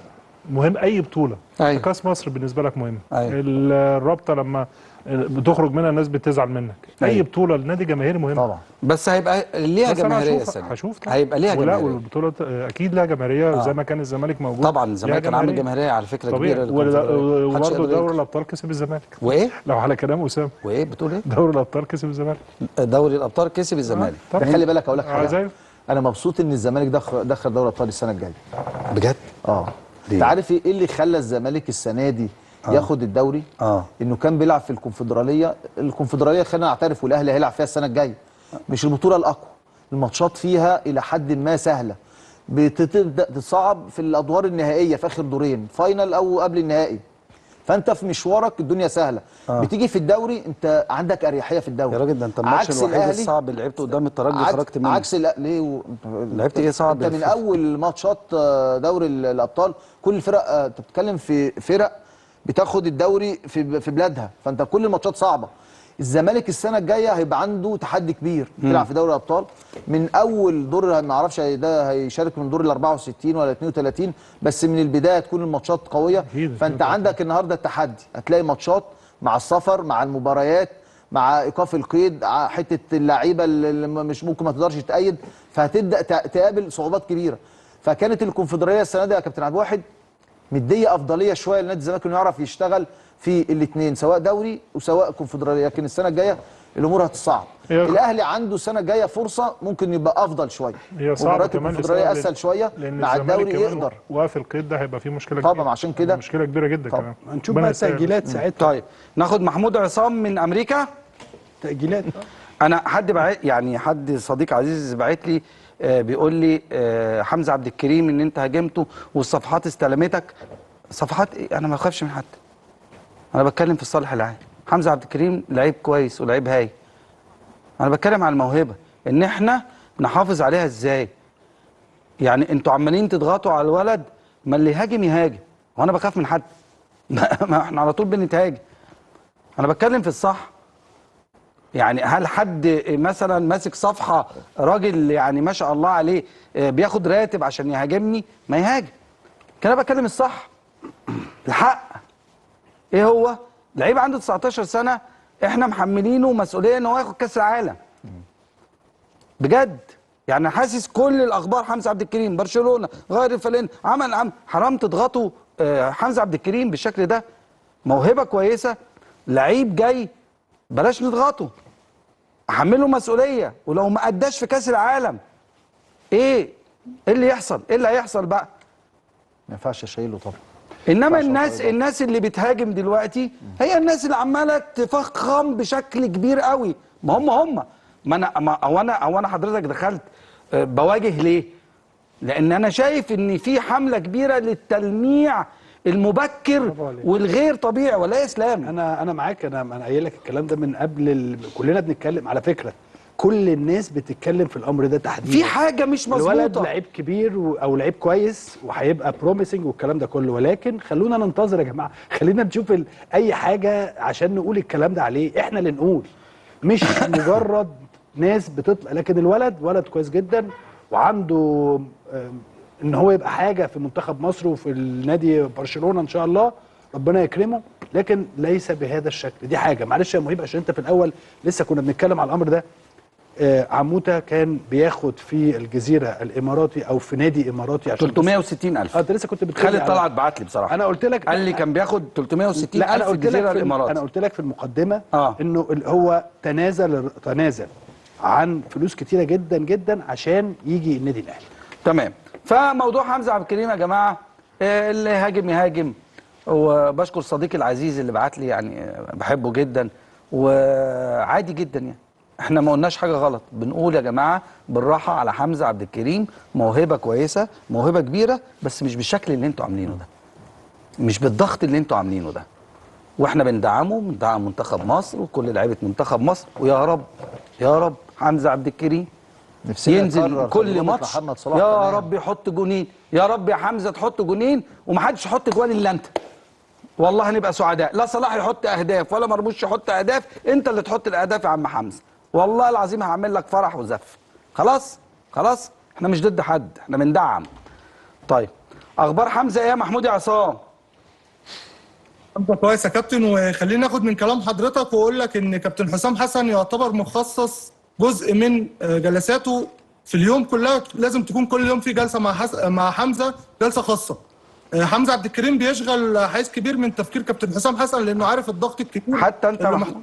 اي بطوله. كاس مصر بالنسبه لك مهمه. الرابطه لما بتخرج منها الناس بتزعل منك. اي بطوله لنادي جماهيري مهمه طبعا، بس هيبقى ليها جماهيريه السنه. هشوف هيبقى ليها جماهيريه. لا والبطوله اكيد لها جماهيريه زي ما كان الزمالك موجود. طبعا الزمالك كان عامل جماهيريه على فكره كبيره. وبرضه دوري الابطال كسب الزمالك. وايه؟ لو على كلام اسامه. وايه بتقول ايه؟ دوري الابطال كسب الزمالك. دوري الابطال كسب الزمالك. خلي بالك اقول لك حاجه، انا مبسوط ان الزمالك دخل دوري الابطال السنه الجايه. بجد؟ انت عارف ايه اللي خلى الزمالك السنه دي ياخد الدوري؟ انه كان بيلعب في الكونفدراليه خلينا نعترف، والاهلي هيلعب فيها السنه الجايه. مش البطوله الاقوى، الماتشات فيها الى حد ما سهله، بتبدا تصعب في الادوار النهائيه في اخر دورين، فاينل او قبل النهائي. فانت في مشوارك الدنيا سهله. بتيجي في الدوري انت عندك اريحيه في الدوري. يا راجل ده انت الماتش الوحيد الصعب اللي لعبته قدام الترجي خرجت منه. عكس ليه لعبت ايه صعب؟ انت من اول ماتشات دوري الابطال كل الفرق انت بتتكلم في فرق بتاخد الدوري في بلادها، فانت كل الماتشات صعبه. الزمالك السنه الجايه هيبقى عنده تحدي كبير، تلعب في دوري الابطال من اول دور، ما اعرفش ده هيشارك من دور ال 64 ولا 32، بس من البدايه تكون الماتشات قويه. فانت عندك النهارده التحدي، هتلاقي ماتشات مع السفر، مع المباريات، مع ايقاف القيد، حته اللعيبه اللي مش ممكن ما تقدرش تأيد، فهتبدا تقابل صعوبات كبيره. فكانت الكونفدراليه السنه دي يا كابتن عبد الواحد مديه افضليه شويه لنادي الزمالك انه يعرف يشتغل في الاثنين، سواء دوري وسواء كونفدراليه. لكن السنه الجايه الامور هتصعب. الاهلي عنده السنه الجايه فرصه ممكن يبقى افضل شويه، مباريات الكونفدراليه اسهل شويه، مع الدوري يقدر. وقف القيد ده هيبقى فيه مشكله طبعا، عشان كده مشكله كبيره جدا كمان. هنشوف بقى التاجيلات ساعتها. طيب ناخد محمود عصام من امريكا. تاجيلات. انا حد صديق عزيز بعت لي بيقول لي حمزه عبد الكريم ان انت هاجمته والصفحات استلمتك. صفحات ايه؟ انا ما بخافش من حد، انا بتكلم في الصالح العام. حمزه عبد الكريم لعيب كويس ولعيب هاي، انا بتكلم على الموهبه ان احنا نحافظ عليها ازاي. يعني انتوا عمالين تضغطوا على الولد، ما اللي يهاجم يهاجم، وانا بخاف من حد؟ ما احنا على طول بنتهاجم. انا بتكلم في الصح. يعني هل حد مثلا ماسك صفحه راجل يعني ما شاء الله عليه بياخد راتب عشان يهاجمني؟ ما يهاجم. كده بتكلم الصح الحق. ايه هو؟ لعيب عنده 19 سنه احنا محملينه مسؤوليه ان هو ياخد كاس العالم. بجد يعني حاسس كل الاخبار حمزه عبد الكريم برشلونه غير الفلان عمل حرام تضغطوا حمزه عبد الكريم بالشكل ده. موهبه كويسه، لعيب جاي، بلاش نضغطه، احمله مسؤوليه. ولو ما اداش في كاس العالم ايه اللي يحصل؟ ايه اللي هيحصل بقى؟ ما ينفعش اشيله طبعا. انما الناس اللي بتهاجم دلوقتي هي الناس اللي عماله تفخم بشكل كبير قوي. ما هم هو انا حضرتك دخلت بواجه ليه؟ لان انا شايف ان في حمله كبيره للتلميع المبكر والغير طبيعي. ولا يا اسلام؟ انا معاك، انا قايل لك الكلام ده من قبل كلنا بنتكلم على فكره. كل الناس بتتكلم في الامر ده تحديدا. في حاجه مش الولد مظبوطه. لعيب كبير او لعيب كويس وهيبقى بروميسنج والكلام ده كله، ولكن خلونا ننتظر يا جماعه، خلينا نشوف اي حاجه عشان نقول الكلام ده عليه، احنا اللي نقول مش مجرد ناس بتطلع. لكن الولد ولد كويس جدا وعنده ان هو يبقى حاجه في منتخب مصر وفي النادي برشلونه ان شاء الله، ربنا يكرمه، لكن ليس بهذا الشكل. دي حاجه معلش يا مهيب عشان انت في الاول لسه كنا بنتكلم على الامر ده. عموته كان بياخد في الجزيره الاماراتي او في نادي اماراتي عشان 360,000. انت لسه كنت بتقول خالد طلعت بعت لي بصراحه، انا قلت لك قال لي كان بياخد 360,000 لا انا في قلت الجزيره لك الاماراتي. انا قلت لك في المقدمه انه هو تنازل عن فلوس كتيره جدا جدا عشان يجي النادي الاهلي. تمام. فموضوع حمزه عبد الكريم يا جماعه، اللي هاجم يهاجم، وبشكر صديقي العزيز اللي بعت لي، يعني بحبه جدا وعادي جدا، يعني احنا ما قلناش حاجه غلط، بنقول يا جماعه بالراحه على حمزه عبد الكريم، موهبه كويسه، موهبه كبيره، بس مش بالشكل اللي انتوا عاملينه ده، مش بالضغط اللي انتوا عاملينه ده، واحنا بندعم منتخب مصر وكل لعيبه منتخب مصر، ويا رب يا رب حمزه عبد الكريم ينزل كل ماتش يا رب يحط جونين، يا رب يا حمزه تحط جونين ومحدش يحط جوان الا انت، والله هنبقى سعداء. لا صلاح يحط اهداف ولا مرموش يحط اهداف، انت اللي تحط الاهداف يا عم حمزه، والله العظيم هعمل لك فرح وزف. خلاص خلاص، احنا مش ضد حد، احنا بندعم. طيب اخبار حمزه ايه يا محمود يا عصام؟ حمزه كويس يا كابتن، وخليني ناخد من كلام حضرتك واقول لك ان كابتن حسام حسن يعتبر مخصص جزء من جلساته في اليوم كلها، لازم تكون كل يوم في جلسه مع حمزه، جلسه خاصه. حمزه عبد الكريم بيشغل حيز كبير من تفكير كابتن حسام حسن، لانه عارف الضغط الكبير حتى انت حمزه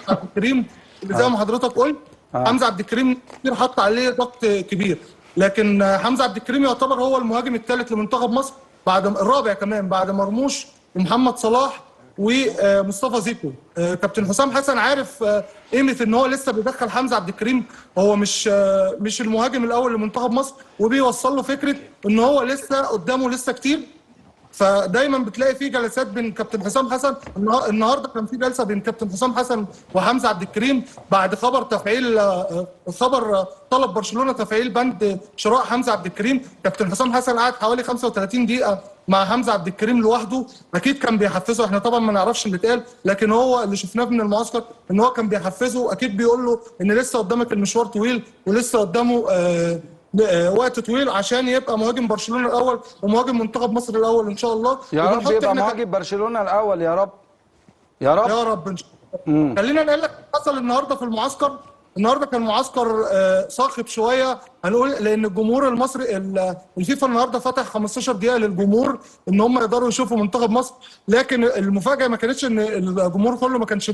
عبد الكريم اللي زي ما حضرتك قلت. حمزه عبد الكريم كتير حط عليه ضغط كبير، لكن حمزه عبد الكريم يعتبر هو المهاجم الثالث لمنتخب مصر، بعد الرابع كمان بعد مرموش ومحمد صلاح ومصطفى زيكو. كابتن حسام حسن عارف قيمه ان هو لسه بيدخل حمزه عبد الكريم، هو مش المهاجم الاول لمنتخب مصر، وبيوصل له فكره ان هو لسه قدامه لسه كتير. فدايما بتلاقي في جلسات بين كابتن حسام حسن. النهارده كان في جلسه بين كابتن حسام حسن وحمزه عبد الكريم بعد خبر طلب برشلونه تفعيل بند شراء حمزه عبد الكريم. كابتن حسام حسن قعد حوالي 35 دقيقه مع حمزه عبد الكريم لوحده، اكيد كان بيحفزه، احنا طبعا ما نعرفش اللي اتقال، لكن هو اللي شفناه من المعسكر ان هو كان بيحفزه، اكيد بيقول له ان لسه قدامك المشوار طويل ولسه قدامه وقت طويل عشان يبقى مهاجم برشلونه الاول ومهاجم منتخب مصر الاول ان شاء الله. يا رب يبقى مهاجم برشلونه الاول، يا رب يا رب يا رب ان شاء الله. خلينا نقول لك حصل النهارده في المعسكر. النهارده كان معسكر صاخب شويه هنقول، لان الجمهور المصري الفيفا النهارده فتح 15 دقيقه للجمهور ان هم يقدروا يشوفوا منتخب مصر، لكن المفاجاه ما كانتش ان الجمهور كله ما كانش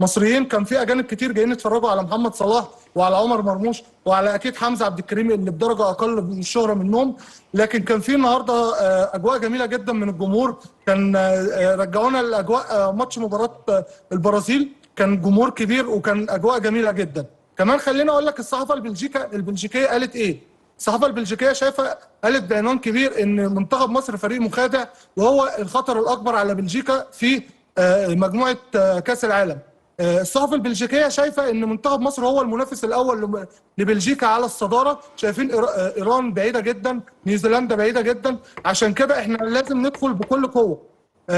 مصريين، كان في اجانب كتير جايين يتفرجوا على محمد صلاح وعلى عمر مرموش وعلى اكيد حمزه عبد الكريم اللي بدرجه اقل من الشهره منهم. لكن كان في النهارده اجواء جميله جدا من الجمهور، كان رجعونا لاجواء ماتش مباراه البرازيل، كان جمهور كبير وكان اجواء جميله جدا. كمان خليني اقول لك الصحافه البلجيكيه قالت ايه. الصحافه البلجيكيه شايفه، قالت بعنوان كبير ان منتخب مصر فريق مخادع وهو الخطر الاكبر على بلجيكا في مجموعه كاس العالم. الصحافه البلجيكيه شايفه ان منتخب مصر هو المنافس الاول لبلجيكا على الصداره، شايفين ايران بعيده جدا، نيوزيلندا بعيده جدا، عشان كده احنا لازم ندخل بكل قوه.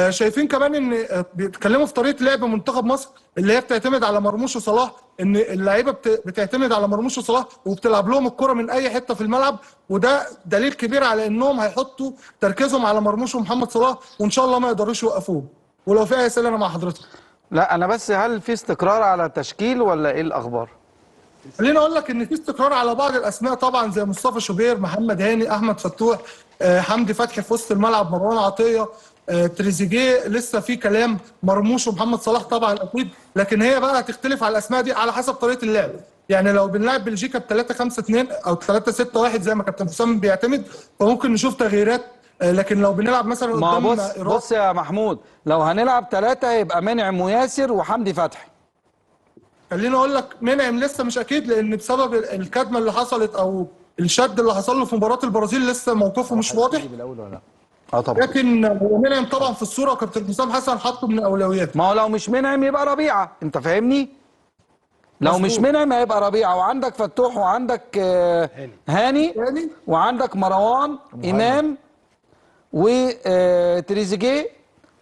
شايفين كمان ان بيتكلموا في طريقه لعب منتخب مصر اللي هي بتعتمد على مرموش وصلاح، ان اللعيبه بتعتمد على مرموش وصلاح وبتلعب لهم الكره من اي حته في الملعب، وده دليل كبير على انهم هيحطوا تركيزهم على مرموش ومحمد صلاح، وان شاء الله ما يقدروش يوقفوه. ولو في اي اسئله انا مع حضرتك. لا انا بس، هل في استقرار على تشكيل ولا ايه الاخبار؟ خليني اقول لك ان في استقرار على بعض الاسماء طبعا، زي مصطفى شوبير، محمد هاني، احمد فتوح، حمدي فتحي في وسط الملعب، مروان عطيه، تريزيجيه، لسه في كلام، مرموش ومحمد صلاح طبعا اكيد، لكن هي بقى هتختلف على الاسماء دي على حسب طريقه اللعب. يعني لو بنلعب بلجيكا ب 3-5-2 او 3-6-1 زي ما كابتن حسام بيعتمد، فممكن نشوف تغييرات، لكن لو بنلعب مثلا قدام بص يا محمود، لو هنلعب 3 يبقى منعم وياسر وحمدي فتحي. خليني اقول لك منعم لسه مش اكيد، لان بسبب الكدمه اللي حصلت او الشد اللي حصل له في مباراه البرازيل لسه موقفه مش واضح. طبعا. لكن هو منعم طبعا في الصوره، وكابتن حسام حسن حطه من الاولويات. ما هو لو مش منعم يبقى ربيعه، انت فاهمني؟ لو مش مظبوط. منعم هيبقى ربيعه، وعندك فتوح، وعندك هاني، وعندك مروان امام وتريزيجيه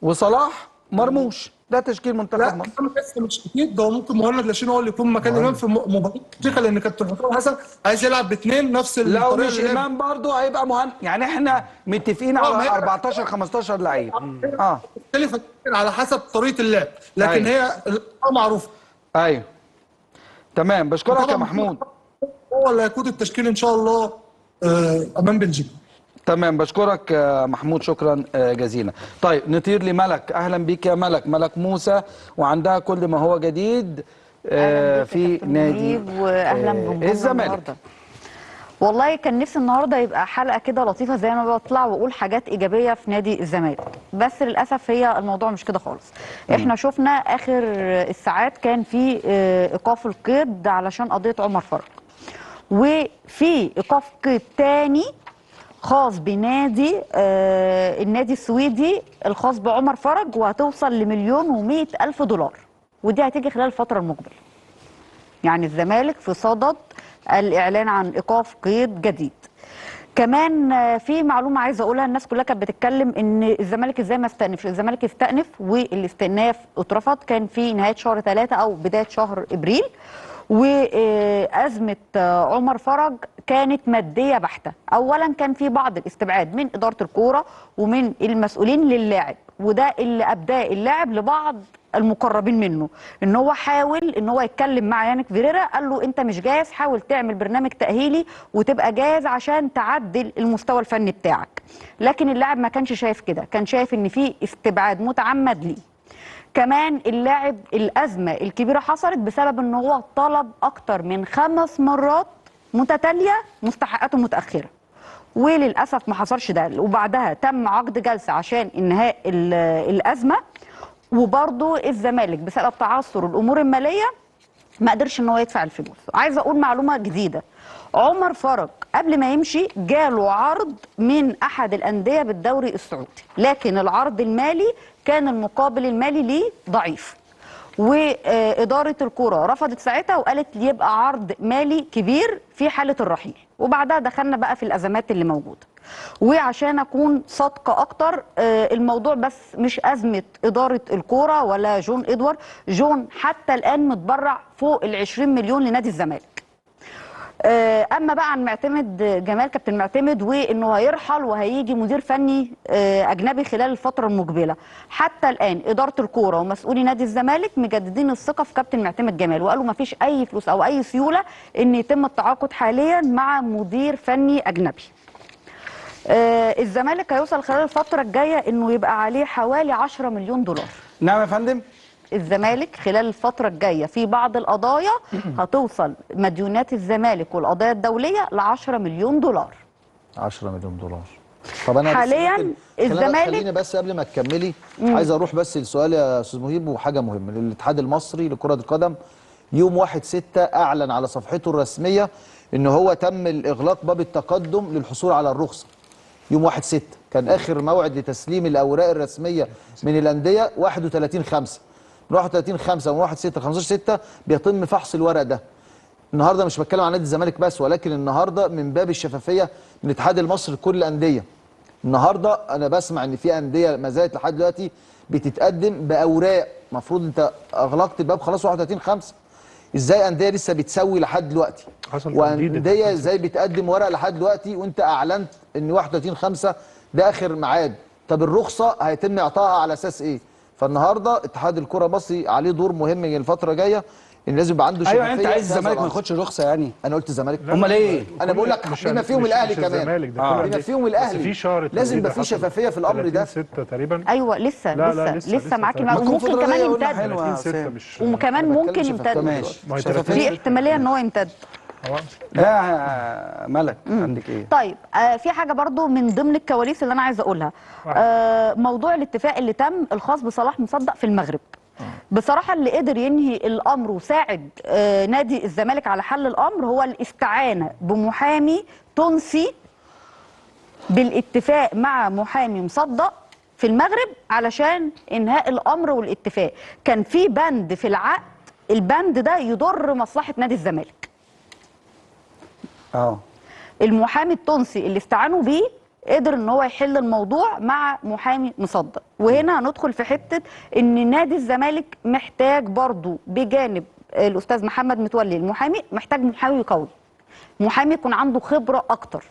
وصلاح مرموش. ده تشكيل منتخب لا مصر. كمان لسه مش اكيد، ده ممكن مهند لاشين هو اللي يكون مكان امام في مباراه افريقيا، لان كابتن حسام حسن عايز يلعب باثنين نفس لو الطريقه مش اللي لعب. امام برضه هيبقى مهند. يعني احنا متفقين ما على هي 14 15 لعيب. مختلفه على حسب طريقه اللعب، لكن هي معروفه. ايوه تمام. بشكرك يا طبعاً محمود. هو اللي هيقود التشكيل ان شاء الله امام بلجيكا. تمام بشكرك يا محمود، شكرا جزيلا. طيب نطير لملك. اهلا بيك يا ملك. ملك موسى، وعندها كل ما هو جديد في نادي واهلا بجمهورنا الزمالك. النهارده. والله كان نفسي النهارده يبقى حلقه كده لطيفه زي ما بطلع واقول حاجات ايجابيه في نادي الزمالك، بس للاسف هي الموضوع مش كده خالص. احنا شفنا اخر الساعات كان في ايقاف القيد علشان قضيه عمر فرج، وفي ايقاف قيد تاني خاص بنادي النادي السويدي الخاص بعمر فرج، وهتوصل ل1,100,000 دولار، ودي هتيجي خلال الفتره المقبله. يعني الزمالك في صدد الإعلان عن إيقاف قيد جديد. كمان في معلومة عايزة أقولها، الناس كلها كانت بتتكلم إن الزمالك إزاي ما استأنفش. الزمالك استأنف، والاستئناف اترفض كان في نهاية شهر 3 أو بداية شهر إبريل. وأزمة عمر فرج كانت مادية بحتة. أولا كان في بعض الاستبعاد من إدارة الكورة ومن المسؤولين للاعب، وده اللي أبداه اللاعب لبعض المقربين منه، ان هو حاول ان هو يتكلم مع يانك فيريرا، قال له انت مش جاهز، حاول تعمل برنامج تأهيلي وتبقى جاهز عشان تعدل المستوى الفني بتاعك. لكن اللاعب ما كانش شايف كده، كان شايف ان في استبعاد متعمد ليه. كمان اللاعب الأزمة الكبيرة حصلت بسبب ان هو طلب اكتر من 5 مرات متتالية مستحقاته متأخرة، وللأسف ما حصلش ده، وبعدها تم عقد جلسة عشان انهاء الأزمة. وبرضه الزمالك بسبب تعثر الامور الماليه ما قدرش ان هو يدفع الفلوس. عايزه اقول معلومه جديده، عمر فرج قبل ما يمشي جاله عرض من احد الانديه بالدوري السعودي، لكن العرض المالي كان المقابل المالي ليه ضعيف، وإدارة الكرة رفضت ساعتها وقالت يبقى عرض مالي كبير في حالة الرحيل. وبعدها دخلنا بقى في الأزمات اللي موجودة. وعشان أكون صادقة أكتر، الموضوع بس مش أزمة إدارة الكرة ولا جون إدوارد. جون حتى الآن متبرع فوق 20 مليون لنادي الزمالك. اما بقى عن معتمد جمال، كابتن معتمد، وانه هيرحل وهيجي مدير فني اجنبي خلال الفتره المقبله، حتى الان اداره الكوره ومسؤولي نادي الزمالك مجددين الثقه في كابتن معتمد جمال، وقالوا ما فيش اي فلوس او اي سيوله ان يتم التعاقد حاليا مع مدير فني اجنبي. الزمالك هيوصل خلال الفتره الجايه انه يبقى عليه حوالي 10 مليون دولار. نعم يا فندم. الزمالك خلال الفترة الجاية في بعض القضايا هتوصل مديونات الزمالك والقضايا الدولية ل10 مليون دولار. 10 مليون دولار. طب انا حاليا الزمالك، خليني بس قبل ما تكملي عايز اروح بس لسؤال يا استاذ مهيب، وحاجه مهمه. الاتحاد المصري لكرة القدم يوم 1/6 اعلن على صفحته الرسميه ان هو تم الاغلاق باب التقدم للحصول على الرخصه. يوم 1/6 كان اخر موعد لتسليم الاوراق الرسميه من الانديه 31/5. من 31/5 ومن 1/6 15/6 بيتم فحص الورق ده. النهارده مش بتكلم عن نادي الزمالك بس، ولكن النهارده من باب الشفافيه من الاتحاد المصري لكل الانديه. النهارده انا بسمع ان في انديه ما زالت لحد دلوقتي بتتقدم باوراق، المفروض انت اغلقت الباب خلاص 31/5. ازاي انديه لسه بتسوي لحد دلوقتي؟ وانديه ازاي بتقدم ورق لحد دلوقتي وانت اعلنت ان 31/5 ده اخر ميعاد؟ طب الرخصه هيتم اعطائها على اساس ايه؟ فالنهارده اتحاد الكره المصري عليه دور مهم الفتره الجايه، ان لازم يبقى عنده شفافيه. ايوه انت عايز الزمالك ما ياخدش رخصه يعني؟ انا قلت الزمالك. امال ايه؟ انا بقول لك بما فيهم الاهلي كمان. بما فيهم الاهلي لازم يبقى في شفافيه في الامر ده. 6 تقريبا. ايوه لسه معاكي، وممكن كمان يمتد، وكمان ممكن يمتد، في احتماليه ان هو يمتد. يا ملك عندك ايه؟ طيب في حاجه برضو من ضمن الكواليس اللي انا عايزه اقولها، موضوع الاتفاق اللي تم الخاص بصلاح مصدق في المغرب. بصراحه اللي قدر ينهي الامر وساعد نادي الزمالك على حل الامر هو الاستعانه بمحامي تونسي بالاتفاق مع محامي مصدق في المغرب علشان انهاء الامر والاتفاق. كان في بند في العقد البند ده يضر مصلحه نادي الزمالك. المحامي التونسي اللي استعانوا بيه قدر ان هو يحل الموضوع مع محامي مصدق. وهنا هندخل في حته ان نادي الزمالك محتاج برضو بجانب الاستاذ محمد متولي المحامي، محتاج محامي قوي، محامي يكون عنده خبره اكتر.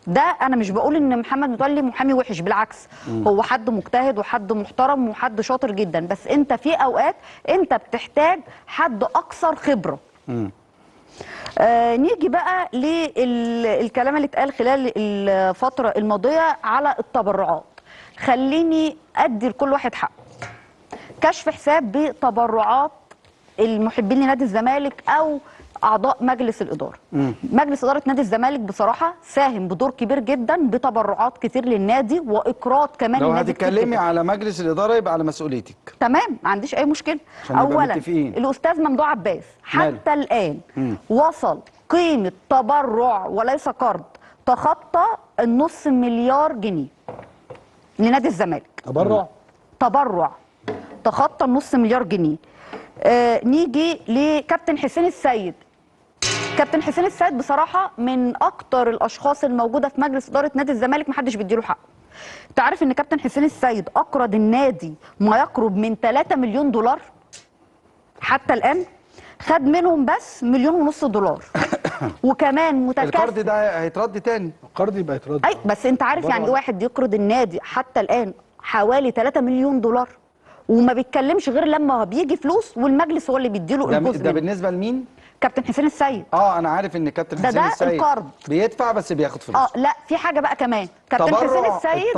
ده انا مش بقول ان محمد متولي محامي وحش، بالعكس هو حد مجتهد وحد محترم وحد شاطر جدا، بس انت في اوقات انت بتحتاج حد اكثر خبره. نيجي بقى للكلام اللي اتقال خلال الفترة الماضية على التبرعات. خليني أدي لكل واحد حق. كشف حساب بتبرعات المحبين لنادي الزمالك أو أعضاء مجلس الإدارة. مجلس إدارة نادي الزمالك بصراحة ساهم بدور كبير جدا بتبرعات كتير للنادي وإقراض كمان لو النادي. هتتكلمي على مجلس الإدارة يبقى على مسؤوليتك. تمام، ما عنديش أي مشكلة. أولا الأستاذ ممدوح عباس حتى الآن وصل قيمة تبرع وليس قرض تخطى النص مليار جنيه لنادي الزمالك. تبرع تخطى النص مليار جنيه. نيجي لكابتن حسين السيد. كابتن حسين السيد بصراحه من اكتر الاشخاص الموجوده في مجلس اداره نادي الزمالك محدش بيديله حقه. انت عارف ان كابتن حسين السيد اقرض النادي ما يقرب من 3 مليون دولار حتى الان، خد منهم بس $1.5 مليون وكمان متكافئ. القرض ده هيترد تاني. القرض يبقى يترد. اي بس انت عارف يعني ايه واحد يقرض النادي حتى الان حوالي 3 مليون دولار وما بيتكلمش غير لما بيجي فلوس والمجلس هو اللي بيديله الجزء ده بالنسبه لمين؟ كابتن حسين السيد. انا عارف ان كابتن حسين السيد القرض بيدفع بس بياخد فلوس. لا في حاجه بقى كمان كابتن حسين السيد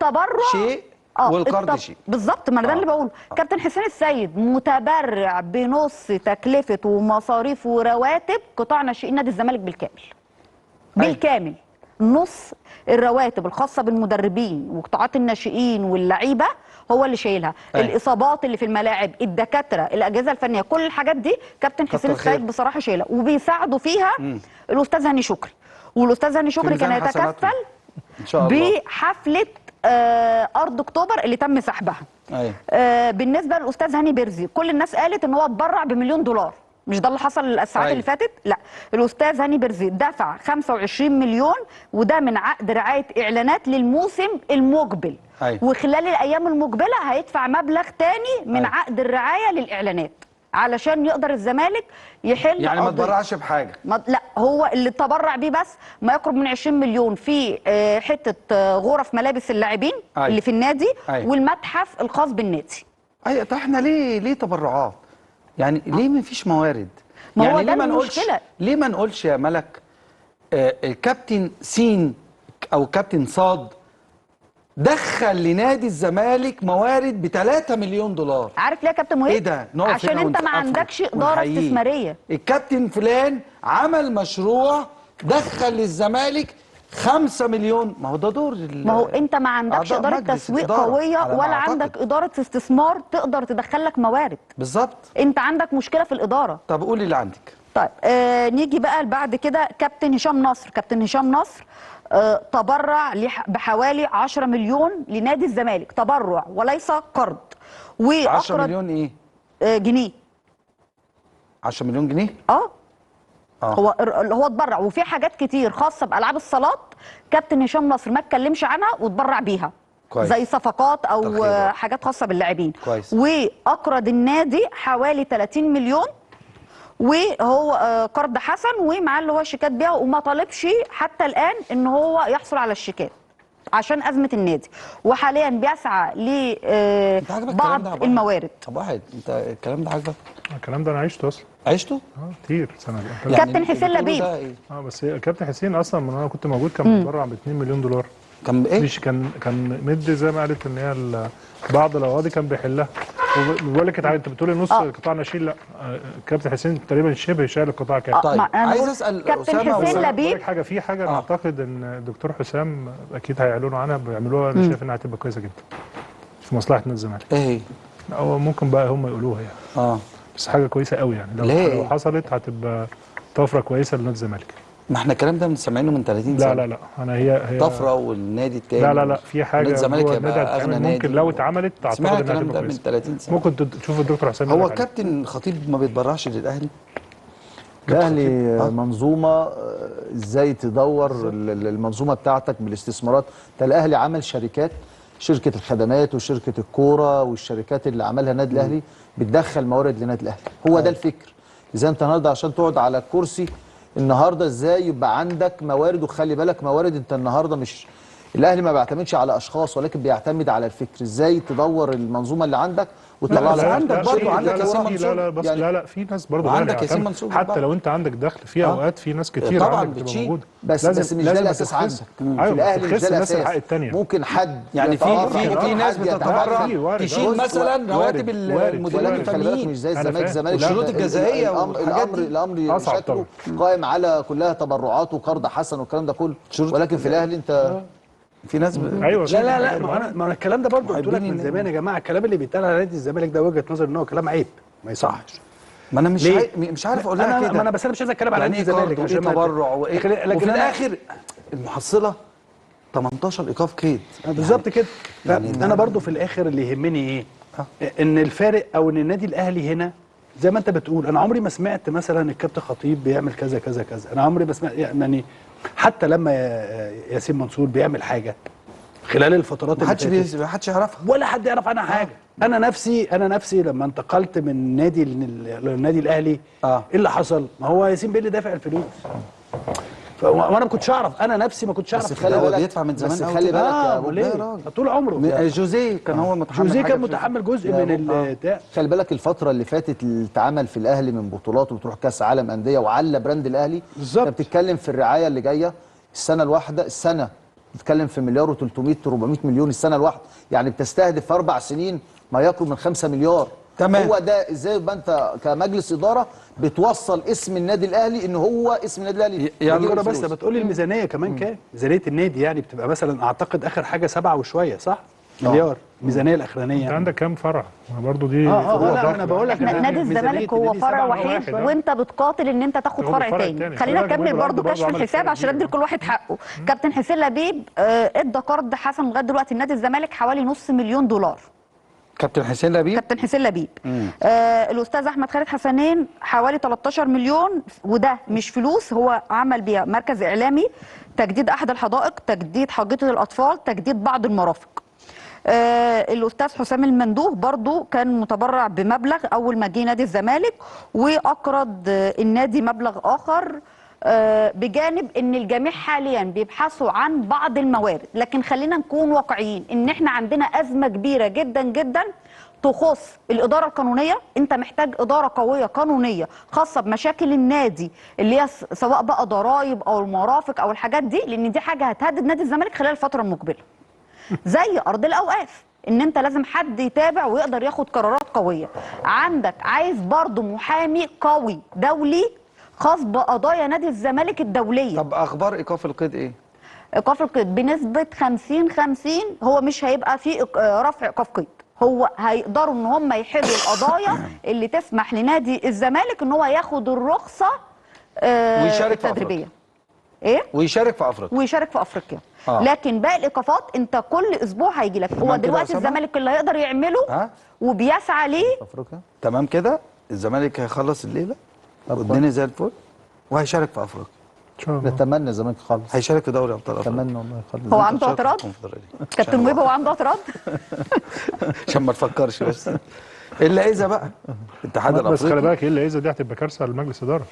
تبرع شيء والقرض شيء بالظبط. ما ده اللي بقوله. كابتن حسين السيد متبرع بنص تكلفه ومصاريف ورواتب قطاع ناشئين نادي الزمالك بالكامل. نص الرواتب الخاصه بالمدربين وقطاعات الناشئين واللعيبه هو اللي شايلها. الاصابات اللي في الملاعب، الدكاتره، الاجهزه الفنيه، كل الحاجات دي كابتن حسين السيد بصراحه شايلها وبيساعدوا فيها الاستاذ هاني شكري. والاستاذ هاني شكري كان يتكفل ان شاء الله بحفله ارض اكتوبر اللي تم سحبها. بالنسبه للاستاذ هاني بيرزي كل الناس قالت ان هو اتبرع ب$1 مليون. مش ده اللي حصل الساعات اللي فاتت؟ لا، الاستاذ هاني بيرزي دفع 25 مليون وده من عقد رعايه اعلانات للموسم المقبل. وخلال الايام المقبله هيدفع مبلغ تاني من عقد الرعايه للاعلانات علشان يقدر الزمالك يحل يعني ما تبرعش بحاجه. لا، هو اللي تبرع بيه بس ما يقرب من 20 مليون في حته غرف ملابس اللاعبين اللي في النادي والمتحف الخاص بالنادي. طب احنا ليه تبرعات؟ يعني ليه ما فيش موارد؟ ما يعني هو ده المشكله. ليه ما نقولش يا ملك الكابتن سين او كابتن صاد دخل لنادي الزمالك موارد ب$3 مليون. عارف ليه يا كابتن مهيب؟ ايه ده؟ عشان انت ما عندكش اداره استثماريه. الكابتن فلان عمل مشروع دخل للزمالك 5 مليون. ما هو ده دور ما هو انت ما عندكش اداره تسويق قويه ولا عندك اداره استثمار تقدر تدخل لك موارد. بالظبط. انت عندك مشكله في الاداره. طب قولي اللي عندك. طيب نيجي بقى بعد كده كابتن هشام نصر. كابتن هشام نصر تبرع بحوالي 10 مليون لنادي الزمالك، تبرع وليس قرض. 10 مليون ايه؟ جنيه. 10 مليون جنيه؟ هو اتبرع. وفي حاجات كتير خاصه بالعاب الصالات كابتن هشام نصر ما اتكلمش عنها واتبرع بيها. كويس. زي صفقات او حاجات خاصه باللاعبين. كويس. واقرض النادي حوالي 30 مليون وهو قرض حسن ومعاه اللي هو شيكات بيها وما طالبش حتى الان ان هو يحصل على الشيكات عشان ازمه النادي، وحاليا بيسعى لبعض الموارد. طب واحد انت الكلام ده عاجبك؟ الكلام ده انا عشته اصلا. عشته؟ كتير سنه. كابتن حسين لبيب بس كابتن حسين اصلا من انا كنت موجود كان متبرع ب$2 مليون. كان ايه؟ مش كان مدي زي ما قالت ان هي بعض القواضي كان بيحلها. وبقول لك انت بتقولي نص قطاع ناشئين، لا كابتن حسين تقريبا شبه شايل القطاع كامل. طيب عايز اسال كابتن حسين لبيب في حاجه اعتقد ان الدكتور حسام اكيد هيعلنوا عنها بيعملوها. انا شايف انها هتبقى كويسه جدا في مصلحه نادي الزمالك. ايه هي؟ او ممكن بقى هم يقولوها يعني. بس حاجه كويسه قوي يعني لو حصلت هتبقى طفره كويسه لنادي الزمالك. ما احنا الكلام ده سامعينه من 30 سنه. لا انا هي طفره والنادي التاني. لا في حاجه نادي الزمالك جوه هيبقى النادي اغنى هتتعمل، ممكن نادي لو اتعملت تعتقد سمعنا انها الكلام هتبقى ده من كويسه. 30 سنه. ممكن تشوف الدكتور حسام هو يقول عليه. كابتن خطيب ما بيتبرعش للاهلي؟ الاهلي منظومه، ازاي تدور المنظومه بتاعتك بالاستثمارات. ده الاهلي عمل شركات، شركه الخدمات وشركه الكوره والشركات اللي عملها النادي الاهلي بتدخل موارد للنادي الاهلي. هو ده الفكر. اذا انت النهارده عشان تقعد على الكرسي النهارده ازاي يبقى عندك موارد، وخلي بالك موارد انت النهارده مش الاهلي ما بيعتمدش على اشخاص ولكن بيعتمد على الفكر، ازاي تدور المنظومه اللي عندك وتطلع بس لك. عندك برضه عندك ياسين لا منصور. لا بس يعني لا في ناس برضه وعندك ياسين منصور حتى لو انت عندك دخل في اوقات في ناس كتير طبعاً عندك بتبقى بتشيل. موجوده. بس مش ده الاساس عندك. ايوه، في الاهلي مش ده الناس الحق الاساس. الثانيه. ممكن حد يعني في ناس حد بتتبرع وارد. تشيل مثلا رواتب المديرين ولكن خلي بالك الفنيين. مش زي أنا الزمالك. فاهم. الزمالك والشروط الجزائيه والحاجات دي. الامر أصعب شكله قائم على كلها تبرعات وقرض حسن والكلام ده كله، ولكن في الاهلي انت في ناس ايوه لا ما انا الكلام ده برضه قلت لك محبين من زمان يا جماعه. الكلام اللي بيتقال على نادي الزمالك ده وجهه نظر ان هو كلام عيب ما يصحش. ما انا ليه؟ مش عارف اقول لها انا كده. ما انا بس انا مش عايز اتكلم على يعني نادي ايه الزمالك قرض وايه عشان ما تبرع وايه، لكن وفي أنا الاخر المحصله 18 ايقاف قيد. بالظبط كده. يعني انا برضو في الاخر اللي يهمني ايه؟ ان الفارق او ان النادي الاهلي هنا زي ما انت بتقول. انا عمري ما سمعت مثلا الكابتن خطيب بيعمل كذا كذا كذا. انا عمري ما سمعت يعني حتى لما ياسين منصور بيعمل حاجه خلال الفترات اللي فاتت ما حدش يعرفها ولا حد يعرف عنها حاجه. انا نفسي لما انتقلت من نادي للنادي الاهلي ايه اللي حصل؟ ما هو ياسين بيه اللي دافع الفلوس. وانا ما كنتش اعرف، انا نفسي ما كنتش اعرف. بس خلي بالك بيدفع من زمان بس قوي خلي كده. بالك يا ابو ليه؟ طول عمره جوزيه كان هو متحمل جوزيه حاجة كان في متحمل جزء يا من البتاع. خلي بالك الفترة اللي فاتت اللي اتعمل في الأهلي من بطولات وبتروح كأس عالم أندية وعلى براند الأهلي. بالظبط. أنت بتتكلم في الرعاية اللي جاية السنة الواحدة، السنة بتتكلم في مليار و300 400 مليون السنة الواحدة، يعني بتستهدف في 4 سنين ما يقرب من 5 مليار. تمام. هو ده ازاي يبقى انت كمجلس إدارة بتوصل اسم النادي الأهلي ان هو اسم النادي الأهلي. يا بيجيب نجرة بس الفلوس. بتقولي الميزانيه كمان كام؟ ميزانيه النادي يعني بتبقى مثلا اعتقد اخر حاجه 7 وشويه صح؟ مليار الميزانيه الاخرانيه. انت عندك كام فرع؟ برضه دي لا انا بقول لك نادي الزمالك هو فرع وحيد واحد، وانت بتقاتل ان انت تاخد فرع تاني. خلينا نكمل برضه كشف الحساب عشان ندي لكل واحد حقه. كابتن حسين لبيب ادى قرض حسن لغايه دلوقتي لنادي الزمالك حوالي $500 مليون. كابتن حسين لبيب الاستاذ احمد خالد حسنين حوالي 13 مليون، وده مش فلوس، هو عمل بيها مركز اعلامي، تجديد احد الحدائق، تجديد حديقه الاطفال، تجديد بعض المرافق. الاستاذ حسام المندوه برضو كان متبرع بمبلغ اول ما جه نادي الزمالك، واقرض النادي مبلغ اخر، بجانب ان الجميع حاليا بيبحثوا عن بعض الموارد. لكن خلينا نكون واقعيين ان احنا عندنا ازمه كبيره جدا جدا تخص الاداره القانونيه. انت محتاج اداره قويه قانونيه خاصه بمشاكل النادي اللي هي سواء بقى ضرائب او المرافق او الحاجات دي، لان دي حاجه هتهدد نادي الزمالك خلال الفتره المقبله. زي ارض الاوقاف، ان انت لازم حد يتابع ويقدر ياخد قرارات قويه. عندك عايز برضو محامي قوي دولي خاص بقضايا نادي الزمالك الدوليه. طب اخبار ايقاف القيد ايه؟ ايقاف القيد بنسبه 50-50. هو مش هيبقى فيه رفع ايقاف قيد، هو هيقدروا ان هم يحلوا القضايا اللي تسمح لنادي الزمالك ان هو ياخد الرخصه ويشارك في التدريبيه. ايه؟ ويشارك في افريقيا. لكن باقي الايقافات انت كل اسبوع هيجي لك. هو دلوقتي الزمالك اللي هيقدر يعمله وبيسعى ليه. تمام كده الزمالك هيخلص الليله والدنيا زي الفل وهيشارك في افريقيا ان شاء الله. نتمنى الزمالك يخلص. هيشارك في دوري ابطال افريقيا. نتمنى والله يخلص. هو عنده اعتراض؟ كابتن مهيب هو عنده اعتراض؟ عشان ما تفكرش بس. الا اذا بقى الاتحاد الافريقي. بس خلي بالك الا اذا دي هتبقى كارثه لمجلس اداره.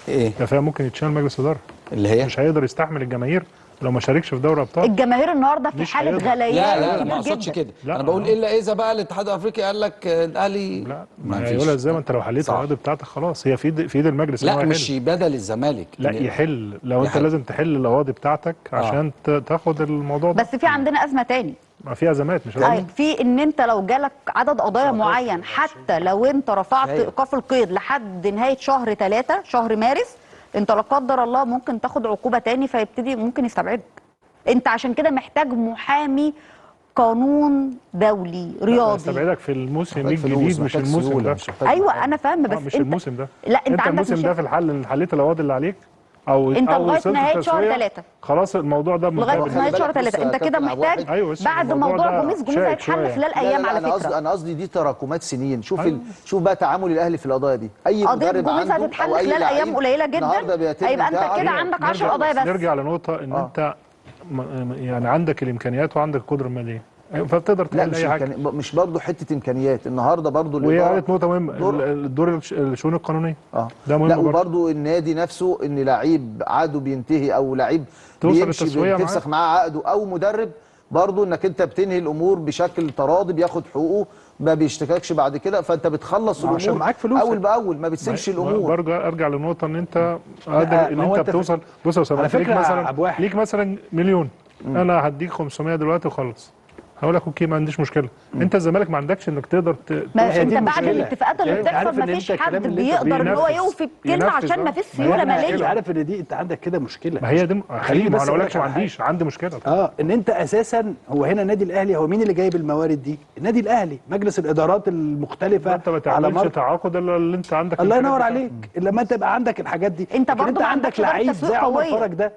ايه؟ ده فيها ممكن يتشال مجلس اداره. اللي هي مش هيقدر يستحمل الجماهير لو ما شاركش في دوري ابطال. الجماهير النهارده في حاله غليان. لا ما اقصدش كده. انا بقول الا اذا بقى الاتحاد الافريقي قال لك الاهلي. لا ما هيقولها ازاي؟ ما انت لو حليت القواعد بتاعتك خلاص هي في ايد المجلس. لا مش بدل الزمالك. لا يحل. لو انت لازم تحل القواعد بتاعتك عشان تاخد الموضوع ده. بس في عندنا ازمه تاني. ما في ازمات مش في ان انت لو جالك عدد قضايا معين، حتى لو انت رفعت ايقاف القيد لحد نهايه شهر 3 شهر مارس، انت لا قدر الله ممكن تاخد عقوبه تاني فيبتدي ممكن يستبعدك. انت عشان كده محتاج محامي قانون دولي رياضي. يستبعدك في الموسم الجديد مش الموسم ده. ايوه انا فاهمه بس مش الموسم ده. لا انت الموسم ده في الحل ان حليت القواعد اللي عليك انت أو لغايه وصلت نهايه شهر التسوية، 3 خلاص الموضوع ده لغايه منتهي. نهايه شهر بالك، 3 بص انت يا كده كابتن عبد الواحد. محتاج أيوة، بس بعد الموضوع موضوع ده جوميز شائك هيتحل شوية. خلال لا ايام لا على انا قصدي فكره. انا قصدي دي تراكمات سنين. شوف أيوة. شوف بقى تعامل الاهلي في القضايا دي. اي قضيه مدرب جوميز عنده هتتحل او اي خلال ايام لعيب قليله النهارده جدا، بيتم هيبقى انت انتهاء كده عليه. عندك 10 قضايا بس. نرجع لنقطه ان انت يعني عندك الامكانيات وعندك القدره الماليه، فبتقدر لا تحل مش اي حاجه. مش برضه حته امكانيات النهارده برضه وهي الاداره قالت نقطه مهمه، دور. الدور الشؤون القانونيه ده مهم لا برضه. وبرضه النادي نفسه ان لعيب عقده بينتهي او لعيب توصل بيمشي للتسوية بتفسخ معاه عقده او مدرب، برضه انك انت بتنهي الامور بشكل تراضي، بياخد حقوقه ما بيشتكاكش بعد كده، فانت بتخلص الامور عشان معاك فلوسك. اول باول، ما بتسيبش الامور. برجع ارجع للنقطه ان انت قادر ان ما هو انت بتوصل. بص يا اسامه، على أنت ليك فكرة مثلا أبو واحد. ليك مثلا مليون، انا هديك 500 دلوقتي وخلص، هقول لك اوكي ما عنديش مشكله. انت الزمالك ما عندكش انك تقدر ما هي انت دي بعد المشكلة. الاتفاقات اللي يعني عارف بتحصل إن ما فيش أنت حد الكلام اللي أنت بيقدر ان هو بينفذ. يوفي بكلمه ينفذ، عشان ما فيش ما هي سيوله دي ماليه. المشكلة. عارف ان دي انت عندك كده مشكله. ما هي دي خليني ما بس انا أقول اقولكش لك ما على حاجة. عنديش، عندي مشكله. ان انت اساسا هو هنا النادي الاهلي، هو مين اللي جايب الموارد دي؟ النادي الاهلي، مجلس الادارات المختلفه انت ما على تعملش مر. تعاقد الا اللي انت عندك. الله ينور الإمكانيات عليك، لما انت يبقى عندك الحاجات دي. انت لكن برضو ما عندك عندكش إدارة لعيب تسويق زي عمر قوية. فرج ده،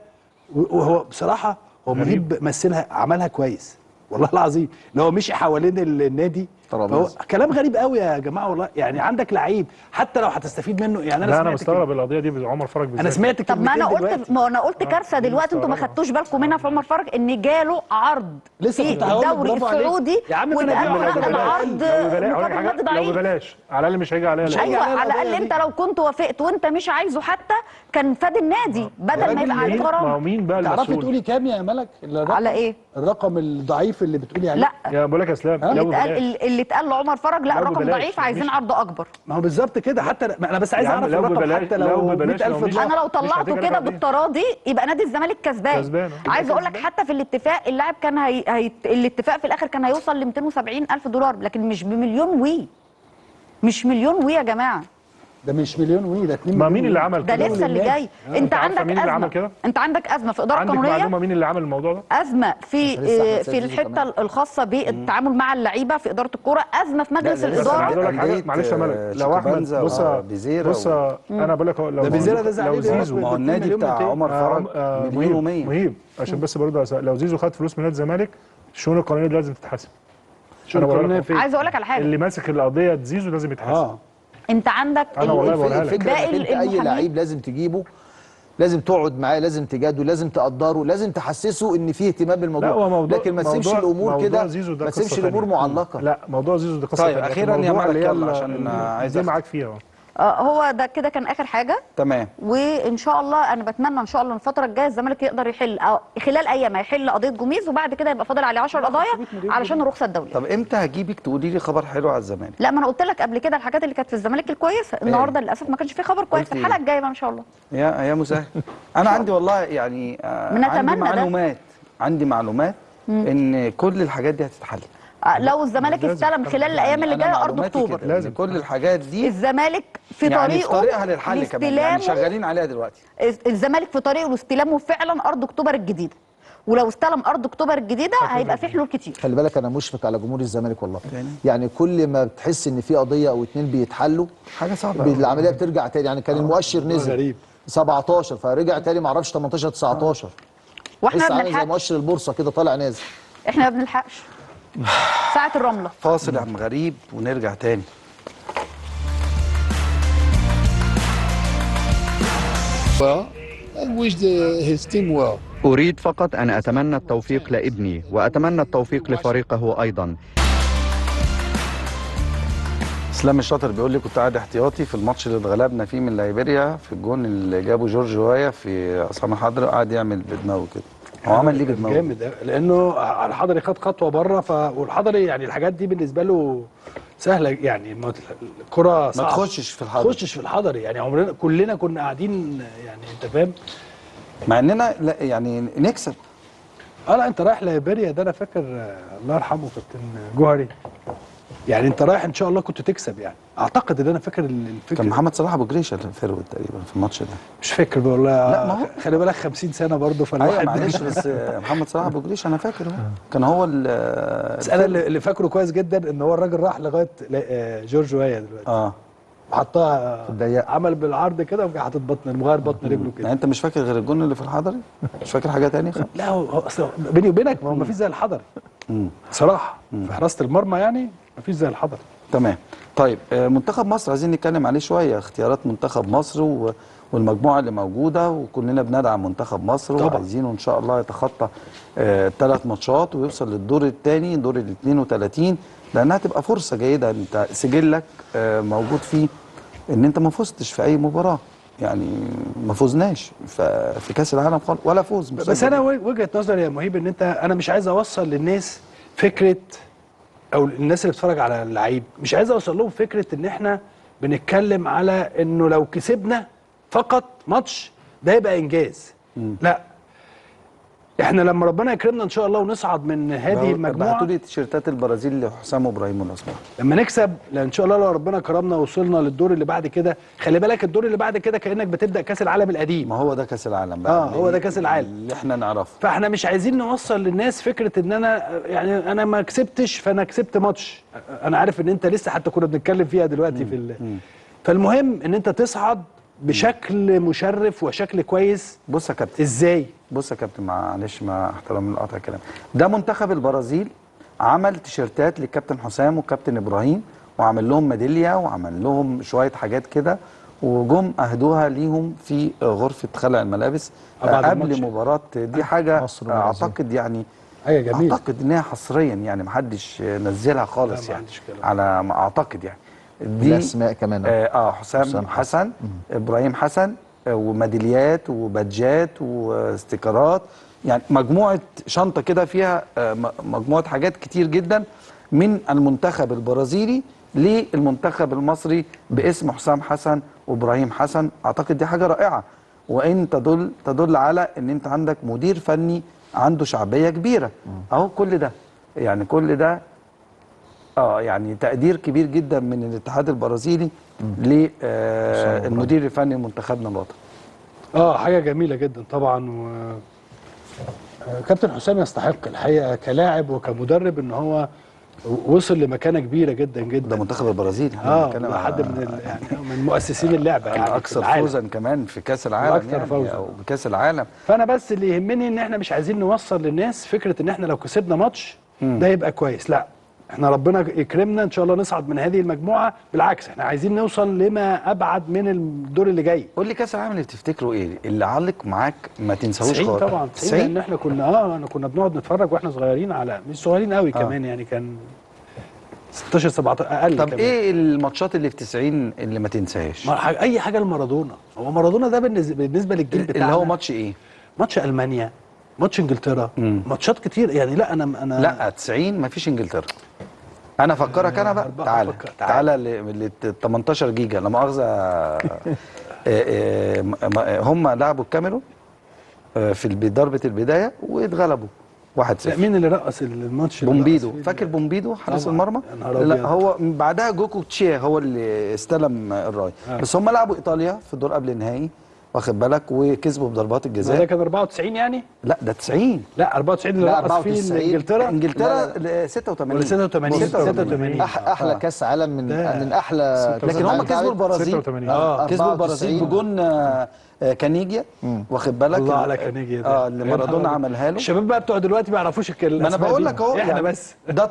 وهو بصراحه هو منيب مثلها عملها كويس والله العظيم، اللي هو مشي حوالين النادي. هو كلام غريب قوي يا جماعه والله. يعني عندك لعيب حتى لو هتستفيد منه، يعني لا انا سمعت مستغرب القضيه دي بعمر فرج بالذات. انا سمعت طب ما انا كلمتين قلت دلوقتي. ما انا قلت كارثه دي دلوقتي انتوا ما مستغربة. خدتوش بالكم منها في عمر فرج، ان جاله عرض لسه في كنت هقول لك الدوري برافو عليك. السعودي يا عم ما أنا واتقال بقول لك له لا ببلاش. العرض أقول لك مقابل حاجة، مادي لو ضعيف. ببلاش على الاقل مش هيجي عليها. مش هيجي ايوه عليها على القضية الاقل دي. انت لو كنت وافقت وانت مش عايزه حتى كان فاد النادي بدل ما راجل يبقى عليه جميل. ما هو غرامه. مين بقى تعرفي المسؤول؟ تقولي كام يا ملك؟ الرقم على ايه؟ الرقم الضعيف اللي بتقولي عليه. لا يا بقول لك يا اسلام لو ببلاش. اللي اتقال لعمر فرج لا لو رقم ببلاش، ضعيف عايزين مش- عرض اكبر. ما هو بالظبط كده. حتى انا بس عايز يا عم اعرف لو الرقم ببلاش- حتى لو لو ببلاش، لو 100,000 مش- دولار. انا لو مش طلعته هتجري كده بعدين. بالتراضي يبقى نادي الزمالك كسبان. كسبان. عايز اقول لك حتى في الاتفاق اللاعب كان الاتفاق في الاخر كان هيوصل ل 270,000 دولار، لكن مش بمليون مش مليون وي يا جماعه. ده مش مليون وي، ده 2 ما مليون مين اللي وي. عمل ده كده؟ لسه اللي جاي. انت عارفة عندك مين اللي عمل ازمه كده؟ انت عندك ازمه في اداره عندك قانونيه، معلومه مين اللي عمل الموضوع ده؟ ازمه في لسه أحمد في سيد زيزو الحته كمان. الخاصه بالتعامل مع اللعيبه في اداره الكوره، ازمه في مجلس ده لسه بس انا عايز الاداره. اقول لك حاجه، أندية، معلش يا ملك، لو احمد شيكابانزا بص وبيزيرا بص انا بقول لك ده بيزيرا ده زعلان لو زيزو ما هو النادي بتاع عمر فرج مليون و100. مهيب عشان بس برضه لو زيزو خد فلوس من نادي الزمالك الشؤون القانونيه دي لازم تتحاسب. شو أنا بقول القانونية لك فين؟ عايز اقول لك على حاجه، اللي ماسك القضيه زيزو لازم يتحاسب. انت عندك أنا والله بقولها لك. الفكره باقي انك انت اي المحامين. لعيب لازم تجيبه، لازم تقعد معاه، لازم تجاده، لازم تقدره، لازم تحسسه ان فيه اهتمام بالموضوع. لا هو موضوع، لكن ما تسيبش الامور كده، ما تسيبش الامور معلقه. لا موضوع زيزو ده قصه طيب، تانية. أخيراً يا الموضوع مالك اللي هي يلا عشان عايز دي أختم. معاك فيها اهو. هو ده كده كان اخر حاجه، تمام. وان شاء الله انا بتمنى ان شاء الله الفتره الجايه الزمالك يقدر يحل أو خلال ايام هيحل قضيه جوميز، وبعد كده يبقى فاضل عليه 10 قضايا علشان الرخصه الدوليه. طب امتى هجيبك تقولي لي خبر حلو على الزمالك؟ لا ما انا قلت لك قبل كده الحاجات اللي كانت في الزمالك الكويسه، النهارده للاسف ما كانش في خبر كويس. قلت إيه؟ الحلقه الجايه بقى ان شاء الله. يا مسهل. انا عندي والله يعني بنتمنى عندي معلومات ان كل الحاجات دي هتتحل. لو الزمالك استلم خلال الايام اللي أنا جايه ارض معلوماتي اكتوبر، كده، لازم كل الحاجات دي الزمالك في يعني في طريقه طريقها للحل كمان، يعني لاستلامه. شغالين عليها دلوقتي. الزمالك في طريقه لاستلامه فعلا ارض اكتوبر الجديده، ولو استلم ارض اكتوبر الجديده هيبقى في حلول كتير. خلي بالك انا مشفق على جمهور الزمالك والله. يعني كل ما بتحس ان في قضيه او اتنين بيتحلوا حاجه صعبه أوي. العمليه بترجع تاني. يعني كان المؤشر نزل غريب. 17 فرجع تاني ما اعرفش 18 19. واحنا لسه ما عامل زي بنلحقش، مؤشر البورصه كده طالع نازل. احنا ما بنلحقش ساعه الرمله. فاصل يا عم غريب ونرجع تاني. أريد فقط أن أتمنى التوفيق لابني وأتمنى التوفيق لفريقه أيضا. اسلام الشاطر بيقول لي كنت قاعد احتياطي في الماتش اللي اتغلبنا فيه من ليبيريا، في الجون اللي جابه جورج هوايه في عصام الحضري، قاعد يعمل بدماغه كده. هو عمل ليه بدماغه؟ جامد أوي، لانه الحضري خد خطوه بره، والحضري يعني الحاجات دي بالنسبه له سهله. يعني الكره صعبه، ما تخشش في الحضري. ما تخشش في الحضري. يعني عمرنا كلنا كنا قاعدين، يعني انت فاهم، مع اننا لا يعني نكسب. لا انت رايح ليبيريا ده انا فاكر الله يرحمه كابتن جوهري، يعني انت رايح ان شاء الله كنت تكسب. يعني اعتقد ان انا فاكر الفكره. كان محمد صلاح ابو جريشه الفيرود تقريبا في الماتش ده. مش فاكر والله. لا، ما هو خلي بالك 50 سنه برضه فالواحد. ايوه معلش، بس محمد صلاح ابو جريشه انا فاكر هو كان هو بس انا اللي فاكره كويس جدا ان هو الراجل راح لغايه جورج وايا دلوقتي. وحطها في الضيق. عمل بالعرض كده وجا حاطط بطن مغير بطن رجله كده. يعني انت مش فاكر غير الجون اللي في الحضري؟ مش فاكر حاجه ثانيه؟ لا هو اصل بيني وبينك ما هو مفيش زي الحضري صراحه في حراسه المرمى، يعني مفيش زي الحضري. تمام. طيب منتخب مصر عايزين نتكلم عليه شويه، اختيارات منتخب مصر والمجموعه اللي موجوده، وكلنا بندعم منتخب مصر وعايزينه ان شاء الله يتخطى 3 ماتشات ويوصل للدور الثاني، دور ال 32، لانها تبقى فرصه جيده. انت سجلك موجود فيه ان انت ما فزتش في اي مباراه، يعني ما فزناش في كاس العالم خالص ولا فوز. بس انا وجهه نظري يا مهيب ان انا مش عايز اوصل للناس فكره، او الناس اللي بتتفرج على اللعيب مش عايز اوصل لهم فكره ان احنا بنتكلم على انه لو كسبنا فقط ماتش ده يبقى انجاز. لا، احنا لما ربنا يكرمنا ان شاء الله ونصعد من هذه المجموعه، بعتوا لي تيشيرتات البرازيل لحسام ابراهيم والاسماء لما نكسب ان شاء الله لو ربنا كرمنا وصلنا للدور اللي بعد كده. خلي بالك الدور اللي بعد كده كانك بتبدا كاس العالم القديم. ما هو ده كاس العالم بقى. هو ده كاس العالم اللي احنا نعرفه. فاحنا مش عايزين نوصل للناس فكره ان انا ما كسبتش فانا كسبت ماتش. انا عارف ان انت لسه حتى كنا بنتكلم فيها دلوقتي فالمهم ان انت تصعد بشكل مشرف وشكل كويس. بص يا كابتن ازاي؟ بص يا كابتن، معلش مع احترام القطع الكلام، ده منتخب البرازيل عمل تيشيرتات للكابتن حسام والكابتن ابراهيم وعمل لهم ميداليه وعمل لهم شويه حاجات كده، وجم اهدوها ليهم في غرفه خلع الملابس قبل مباراه. دي حاجه اعتقد يعني جميل. اعتقد انها حصريا يعني ما حدش نزلها خالص يعني على ما اعتقد يعني. دي الاسماء كمان حسام حسن ابراهيم حسن، وميداليات وبادجات واستيكرات، يعني مجموعه شنطه كده فيها مجموعه حاجات كتير جدا من المنتخب البرازيلي للمنتخب المصري باسم حسام حسن وابراهيم حسن. اعتقد دي حاجه رائعه، وان تدل على ان انت عندك مدير فني عنده شعبيه كبيره. اهو كل ده يعني كل ده يعني تقدير كبير جدا من الاتحاد البرازيلي للمدير الفني لمنتخبنا الوطني. حاجه جميله جدا طبعا. كابتن حسام يستحق الحقيقه كلاعب وكمدرب ان هو وصل لمكانه كبيره جدا جدا. ده منتخب البرازيل حد من مؤسسين اللعبه يعني اكثر فوزا كمان في كاس العالم اكثر فوزا او بكاس العالم. فانا بس اللي يهمني ان احنا مش عايزين نوصل للناس فكره ان احنا لو كسبنا ماتش ده يبقى كويس. لا، احنا ربنا يكرمنا ان شاء الله نصعد من هذه المجموعه، بالعكس احنا عايزين نوصل لما ابعد من الدور اللي جاي. قول لي كاس العالم اللي تفتكره ايه اللي علق معاك ما تنساهوش خالص؟ طبعا 90 لان احنا كنا بنقعد نتفرج واحنا صغيرين، على مش صغيرين قوي كمان يعني كان 16 17 اقل. طب كمان. ايه الماتشات اللي في 90 اللي ما تنساهاش؟ اي حاجه لمارادونا. هو مارادونا ده بالنسبه للجيل بتاعنا اللي هو ماتش ايه؟ ماتش المانيا، ماتش انجلترا، ماتشات كتير يعني. لا انا لا 90 ما فيش انجلترا. انا افكرك انا بقى تعالى ل 18 جيجا لا مؤاخذه. هم لعبوا الكاميرون في ضربه البدايه واتغلبوا 1-0. مين اللي رقص الماتش؟ بومبيدو. فاكر بومبيدو حارس المرمى؟ لا هو بعدها جوكو تشيه هو اللي استلم الرايه. بس هم لعبوا ايطاليا في الدور قبل النهائي، واخد بالك، وكسبوا بضربات الجزاء. ده كان 94 يعني؟ لا ده 90. لا 94 اللي رقص فيه انجلترا 86 86 احلى كاس عالم من احلى. لكن هم كسبوا البرازيل. كسبوا البرازيل بجون كانيجيا، واخد بالك. الله على كانيجيا اللي مارادونا عملها له. الشباب بقى بتوع دلوقتي ما يعرفوش الاسماء. ما انا بقول لك اهو احنا يعني بس ده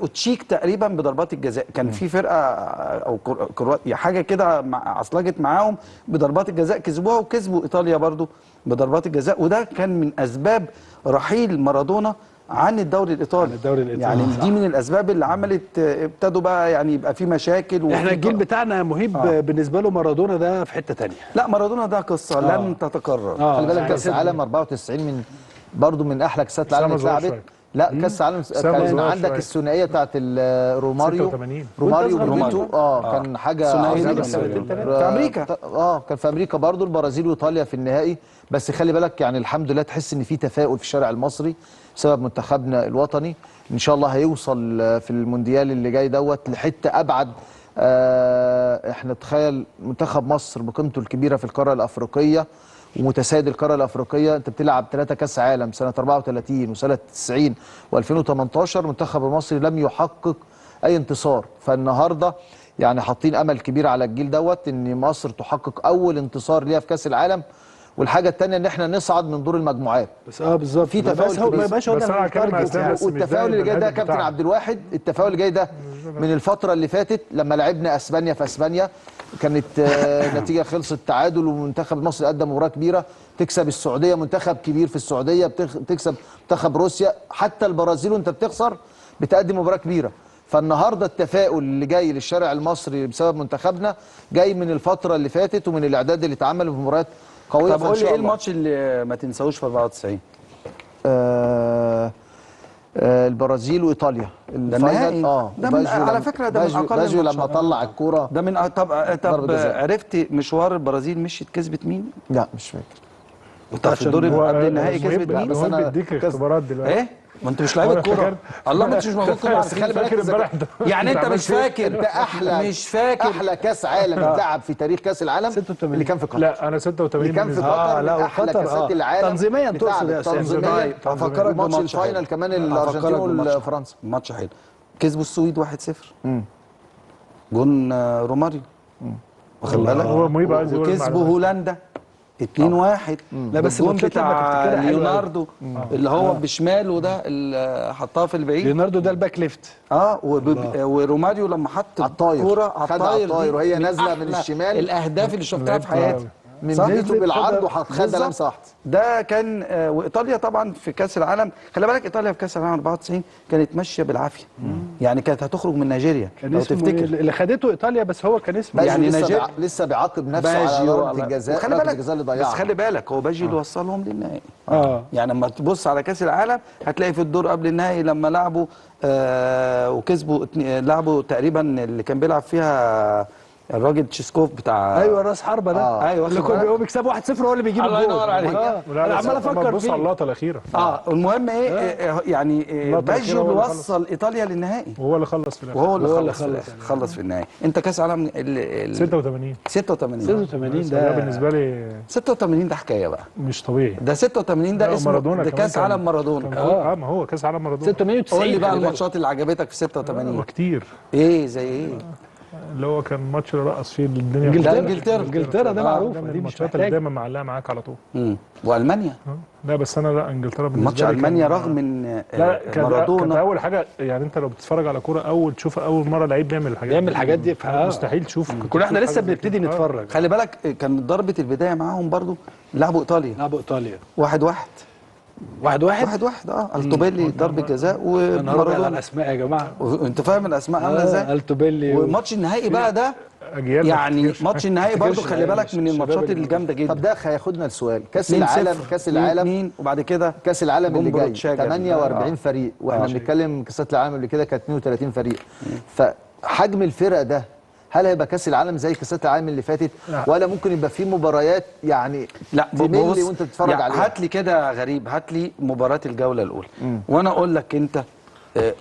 وتشيك تقريبا بضربات الجزاء. كان في فرقه او كرواتيا حاجه كده عصلجت معاهم بضربات الجزاء، كسبوها، وكسبوا ايطاليا برضو بضربات الجزاء. وده كان من اسباب رحيل مارادونا عن الدوري الايطالي. يعني دي من الاسباب اللي عملت ابتدوا بقى يعني يبقى في مشاكل. احنا الجيل بتاعنا مهيب بالنسبه له مارادونا ده في حته ثانيه. لا مارادونا ده قصه لن تتكرر. خلي بالك كاس العالم 94 برضه من احلى كاسات العالم اللي اتلعبت. لا كاس العالم كان عندك الثنائيه بتاعت روماريو وروبرتو. كان حاجه عظيمه في امريكا. كان في امريكا برضه البرازيل وايطاليا في النهائي. بس خلي بالك يعني الحمد لله تحس ان في تفاؤل في الشارع المصري بسبب منتخبنا الوطني. ان شاء الله هيوصل في المونديال اللي جاي دوت لحته ابعد. احنا تخيل منتخب مصر بقيمته الكبيره في القاره الافريقيه ومتسيد القاره الافريقيه. انت بتلعب 3 كاس عالم سنه 34 وسنه 90 و2018. المنتخب المصري لم يحقق اي انتصار. فالنهارده يعني حاطين امل كبير على الجيل دوت ان مصر تحقق اول انتصار ليها في كاس العالم. والحاجه الثانيه ان احنا نصعد من دور المجموعات. بس بالظبط في تفاؤل كبير. بس انا هتكلم على الأسباب، بس مش والتفاؤل اللي جاي ده الهدف كابتن بتاعنا. عبد الواحد، التفاؤل اللي جاي ده من الفتره اللي فاتت لما لعبنا اسبانيا في اسبانيا كانت نتيجه خلصت تعادل، ومنتخب مصر قدم مباراه كبيره، تكسب السعوديه منتخب كبير في السعوديه، بتكسب منتخب روسيا، حتى البرازيل وانت بتخسر بتقدم مباراه كبيره. فالنهارده التفاؤل اللي جاي للشارع المصري بسبب منتخبنا جاي من الفتره اللي فاتت ومن الاعداد اللي اتعمل في مباريات قويه. طب قول لي ايه الماتش اللي ما تنساهوش في 94؟ البرازيل وايطاليا النهائي. ده من على فكره ده من اقل باجيو لما طلع الكوره ده من طب عرفت مشوار البرازيل مشيت كسبت مين؟ لا مش فاكر. طب في الدور قبل النهائي كسبت مين؟ بس انا بيديك اختبارات دلوقتي. ايه؟ ما انت مش لعيب الكوره. الله ما انتش مش موجود كوره، بس خلي بالك يعني انت مش فاكر. انت احلى كاس عالم اتلعب في تاريخ كاس العالم 86 اللي كان في قطر. لا انا 86 اللي كان في قطر. لا احلى كاسات العالم تنظيميا تقصد يا تنظيميا. هفكرك ماتش بماتش الفاينل كمان الارجنتين وفرنسا. ماتش حلو. كسبوا السويد 1-0. جون روماريو. واخد بالك؟ هو مهيب عايز يقول وكسبوا هولندا 2-1. لا بس الجون الماتشات لما بتاع تفتكرها حلوة ليوناردو اللي هو بشماله ده اللي حطها في البعيد. ليوناردو ده الباك ليفت. وروماريو لما حط الكوره على الطاير وهي نازله من الشمال. الاهداف اللي شفتها في حياتي من بيته بالعرض وخدها لمسه واحده. ده كان وايطاليا طبعا في كاس العالم. خلي بالك ايطاليا في كاس العالم 94 كانت ماشيه بالعافيه. يعني كانت هتخرج من نيجيريا لو تفتكر. اللي خدته ايطاليا، بس هو كان اسمه يعني لسه بيعاقب نفسه على ضربه الجزاء. خلي بالك الجزاء اللي ضيعها. بس خلي بالك هو باجي اللي وصلهم للنهائي. يعني لما تبص على كاس العالم هتلاقي في الدور قبل النهائي لما لعبوا وكسبوا لعبوا تقريبا اللي كان بيلعب فيها الراجل تشيسكوف بتاع ايوه راس حربه ده. ايوه اللي كان بيكسبوا 1-0 هو اللي بيجيب الجول. الله ينور عليك. انا عمال افكر بص على اللقطه الاخيره. المهم ايه يعني باجيو اللي وصل ايطاليا للنهائي وهو اللي خلص في الاخر. وهو اللي خلص في النهائي. انت كاس عالم 86 ده بالنسبه لي 86 ده حكايه بقى مش طبيعي. ده 86 ده اسمه ده كاس عالم مارادونا. ما هو كاس عالم مارادونا 86 قول لي بقى الماتشات اللي عجبتك في 86. كتير. ايه زي ايه؟ اللي هو كان ماتش اللي رقص فيه الدنيا. انجلترا ده معروف. دي الماتشات اللي دايما معلقه معاك على طول. والمانيا. لا بس انا لا انجلترا بالنسبه ماتش لي المانيا رغم ان مارادونا كانت اول حاجه. يعني انت لو بتتفرج على كوره تشوف اول مره لعيب بيعمل الحاجات دي مستحيل تشوف. كنا احنا لسه بنبتدي نتفرج. خلي بالك كان ضربه البدايه معاهم برضو لعبوا ايطاليا 1-1 التوبيلي ضربه جزاء ومارادونا. الاسماء يا جماعه انت فاهم الاسماء عامله ازاي؟ التوبيلي وماتش النهائي بقى ده يعني ماتش النهائي برضو خلي بالك من الماتشات الجامده جدا. طب ده هياخدنا لسؤال كاس العالم وبعد كده كاس العالم اللي جاي 48 فريق واحنا بنتكلم كاسات العالم اللي كده كانت 32 فريق. فحجم الفرق ده هل هيبقى كاس العالم زي كاسات العالم اللي فاتت ولا ممكن يبقى فيه مباريات يعني تمل وانت بتتفرج يعني عليها؟ هات لي كده غريب، هات لي مباراه الجوله الاولى وانا اقول لك انت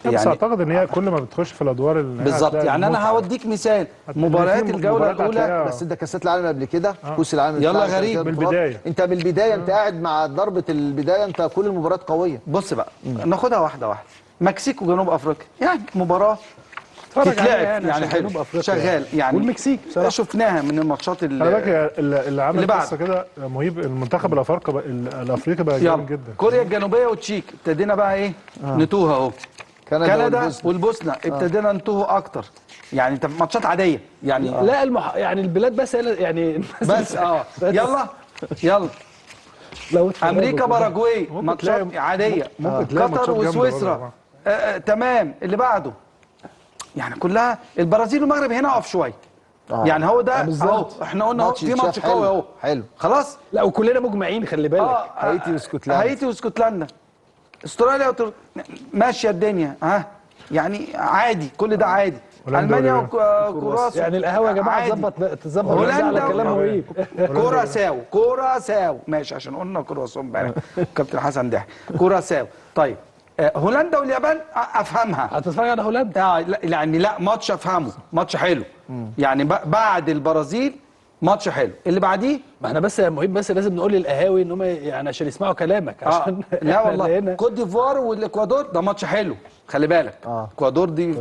بس اعتقد ان هي كل ما بتخش في الادوار بالظبط. يعني انا هوديك مثال مباريات الجوله الاولى. بس انت كاسات العالم قبل كده كاس العالم يلا غريب بالبدايه انت انت قاعد مع ضربه البدايه انت كل المباريات قويه. بص بقى ناخدها واحده واحده. مكسيك وجنوب افريقيا يعني مباراه تتلعب يعني حلو شغال يعني. والمكسيك بصراحه شفناها من الماتشات اللي عملت قصه كده مهيب. المنتخب الافريقي بقى جامد جدا. كوريا الجنوبيه وتشيك ابتدينا بقى ايه نتوه اهو. كندا والبوسنه ابتدينا نتوه اكتر. يعني انت ماتشات عاديه يعني لا يعني البلاد بس يعني بس يلا لو امريكا باراجواي ماتشات عاديه. قطر وسويسرا تمام. اللي بعده يعني كلها البرازيل والمغرب هنا اقف شويه. يعني هو ده اهو احنا قلنا اهو في ماتش قوي اهو حلو خلاص. لا وكلنا مجمعين خلي بالك. هايتي واسكتلندا استراليا ماشيه الدنيا يعني عادي كل ده عادي. المانيا وكرواسيا يعني القهوه يا جماعه تظبط هولندا على كلام مهيب. كوراساو ماشي عشان قلنا كرواسون امبارح كابتن حسن ضحك. كوراساو طيب. هولندا واليابان افهمها. هتتفرج على هولندا؟ يعني لا ماتش افهمه ماتش حلو. يعني بعد البرازيل ماتش حلو. اللي بعديه ما احنا بس يا مهيب بس لازم نقول للقهاوي ان هم يعني عشان يسمعوا كلامك عشان لا والله كوت ديفوار والاكوادور ده ماتش حلو. خلي بالك اكوادور دي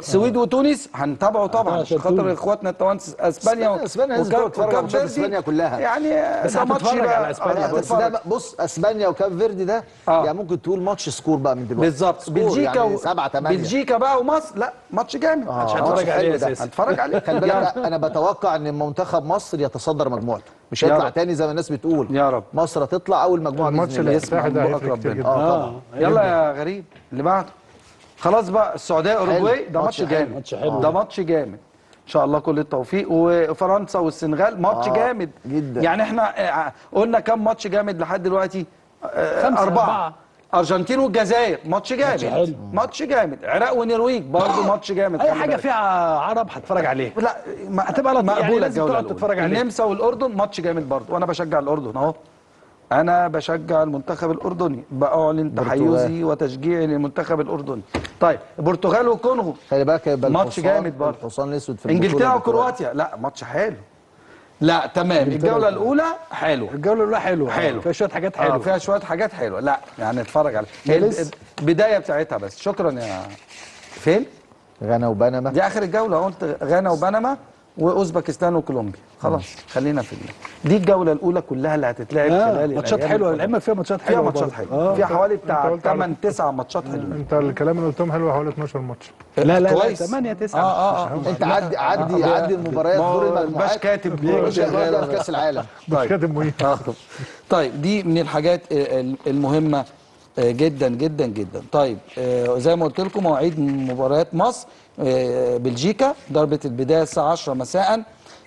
السويد وتونس هنتابعه طبعا عشان خاطر اخواتنا التوانسه اسبانيا اسبانيا لازم تتفرج على ماتشات اسبانيا كلها يعني بس ده ماتش هتتفرج على بقى اسبانيا بس ده بص اسبانيا وكاب فيردي ده يعني ممكن تقول ماتش سكور بقى من دلوقتي بالظبط. بلجيكا يعني 7-8 بلجيكا بقى ومصر لا ماتش جامد مش هتفرج عليه اساسا هتفرج عليه خلي بالك انا بتوقع ان منتخب مصر يتصدر مجموعته مش هيطلع تاني زي ما الناس بتقول يا رب مصر هتطلع اول مجموعه الماتش باذن الله الافتتاحي ده هيفرق كتير جدا طبعا يلا يا غريب اللي بعده خلاص بقى السعوديه اوروجواي ده ماتش جامد ماتش حلو ده ماتش جامد ان شاء الله كل التوفيق وفرنسا والسنغال ماتش جامد جدا يعني احنا قلنا كام ماتش جامد لحد دلوقتي 4 ارجنتين والجزائر ماتش جامد ماتش جامد العراق والنرويج برضه ماتش جامد اي حاجه فيها عرب هتفرج عليه لا هتبقى مقبوله يعني لازم الجوله تقعد تتفرج عليه النمسا والاردن ماتش جامد برضه وانا بشجع الاردن اهو انا بشجع المنتخب الاردني باعلن تحيزي وتشجيعي للمنتخب الاردني طيب البرتغال والكونغو خلي بالك هيبقى ماتش جامد برضه الحصان الاسود في انجلترا وكرواتيا لا ماتش حلو لا تمام الجوله الاولى حلوه الجوله الاولى حلوه فيها شويه حاجات حلوه فيها شويه حاجات حلوه لا يعني اتفرج عليها البدايه بتاعتها بس شكرا يا فين غانا وبنما دي اخر الجوله قلت غانا وبنما واوزبكستان وكولومبيا خلاص خلينا في دي الجوله الاولى كلها اللي هتتلعب خلال ماتشات حلوه العلم فيها ماتشات حلوه فيها ماتشات حلوه فيها حوالي بتاع 8 9 ماتشات حلوه انت الكلام اللي قلتهم حلو حوالي 12 ماتش لا كويس 8 9 انت عدي المباريات دور المجموعات باش كاتب شغال في كاس العالم مش كاتب مهم طيب دي من الحاجات المهمه جدا جدا جدا طيب زي ما قلت لكم مواعيد مباريات مصر بلجيكا ضربه البدايه الساعه 10 مساء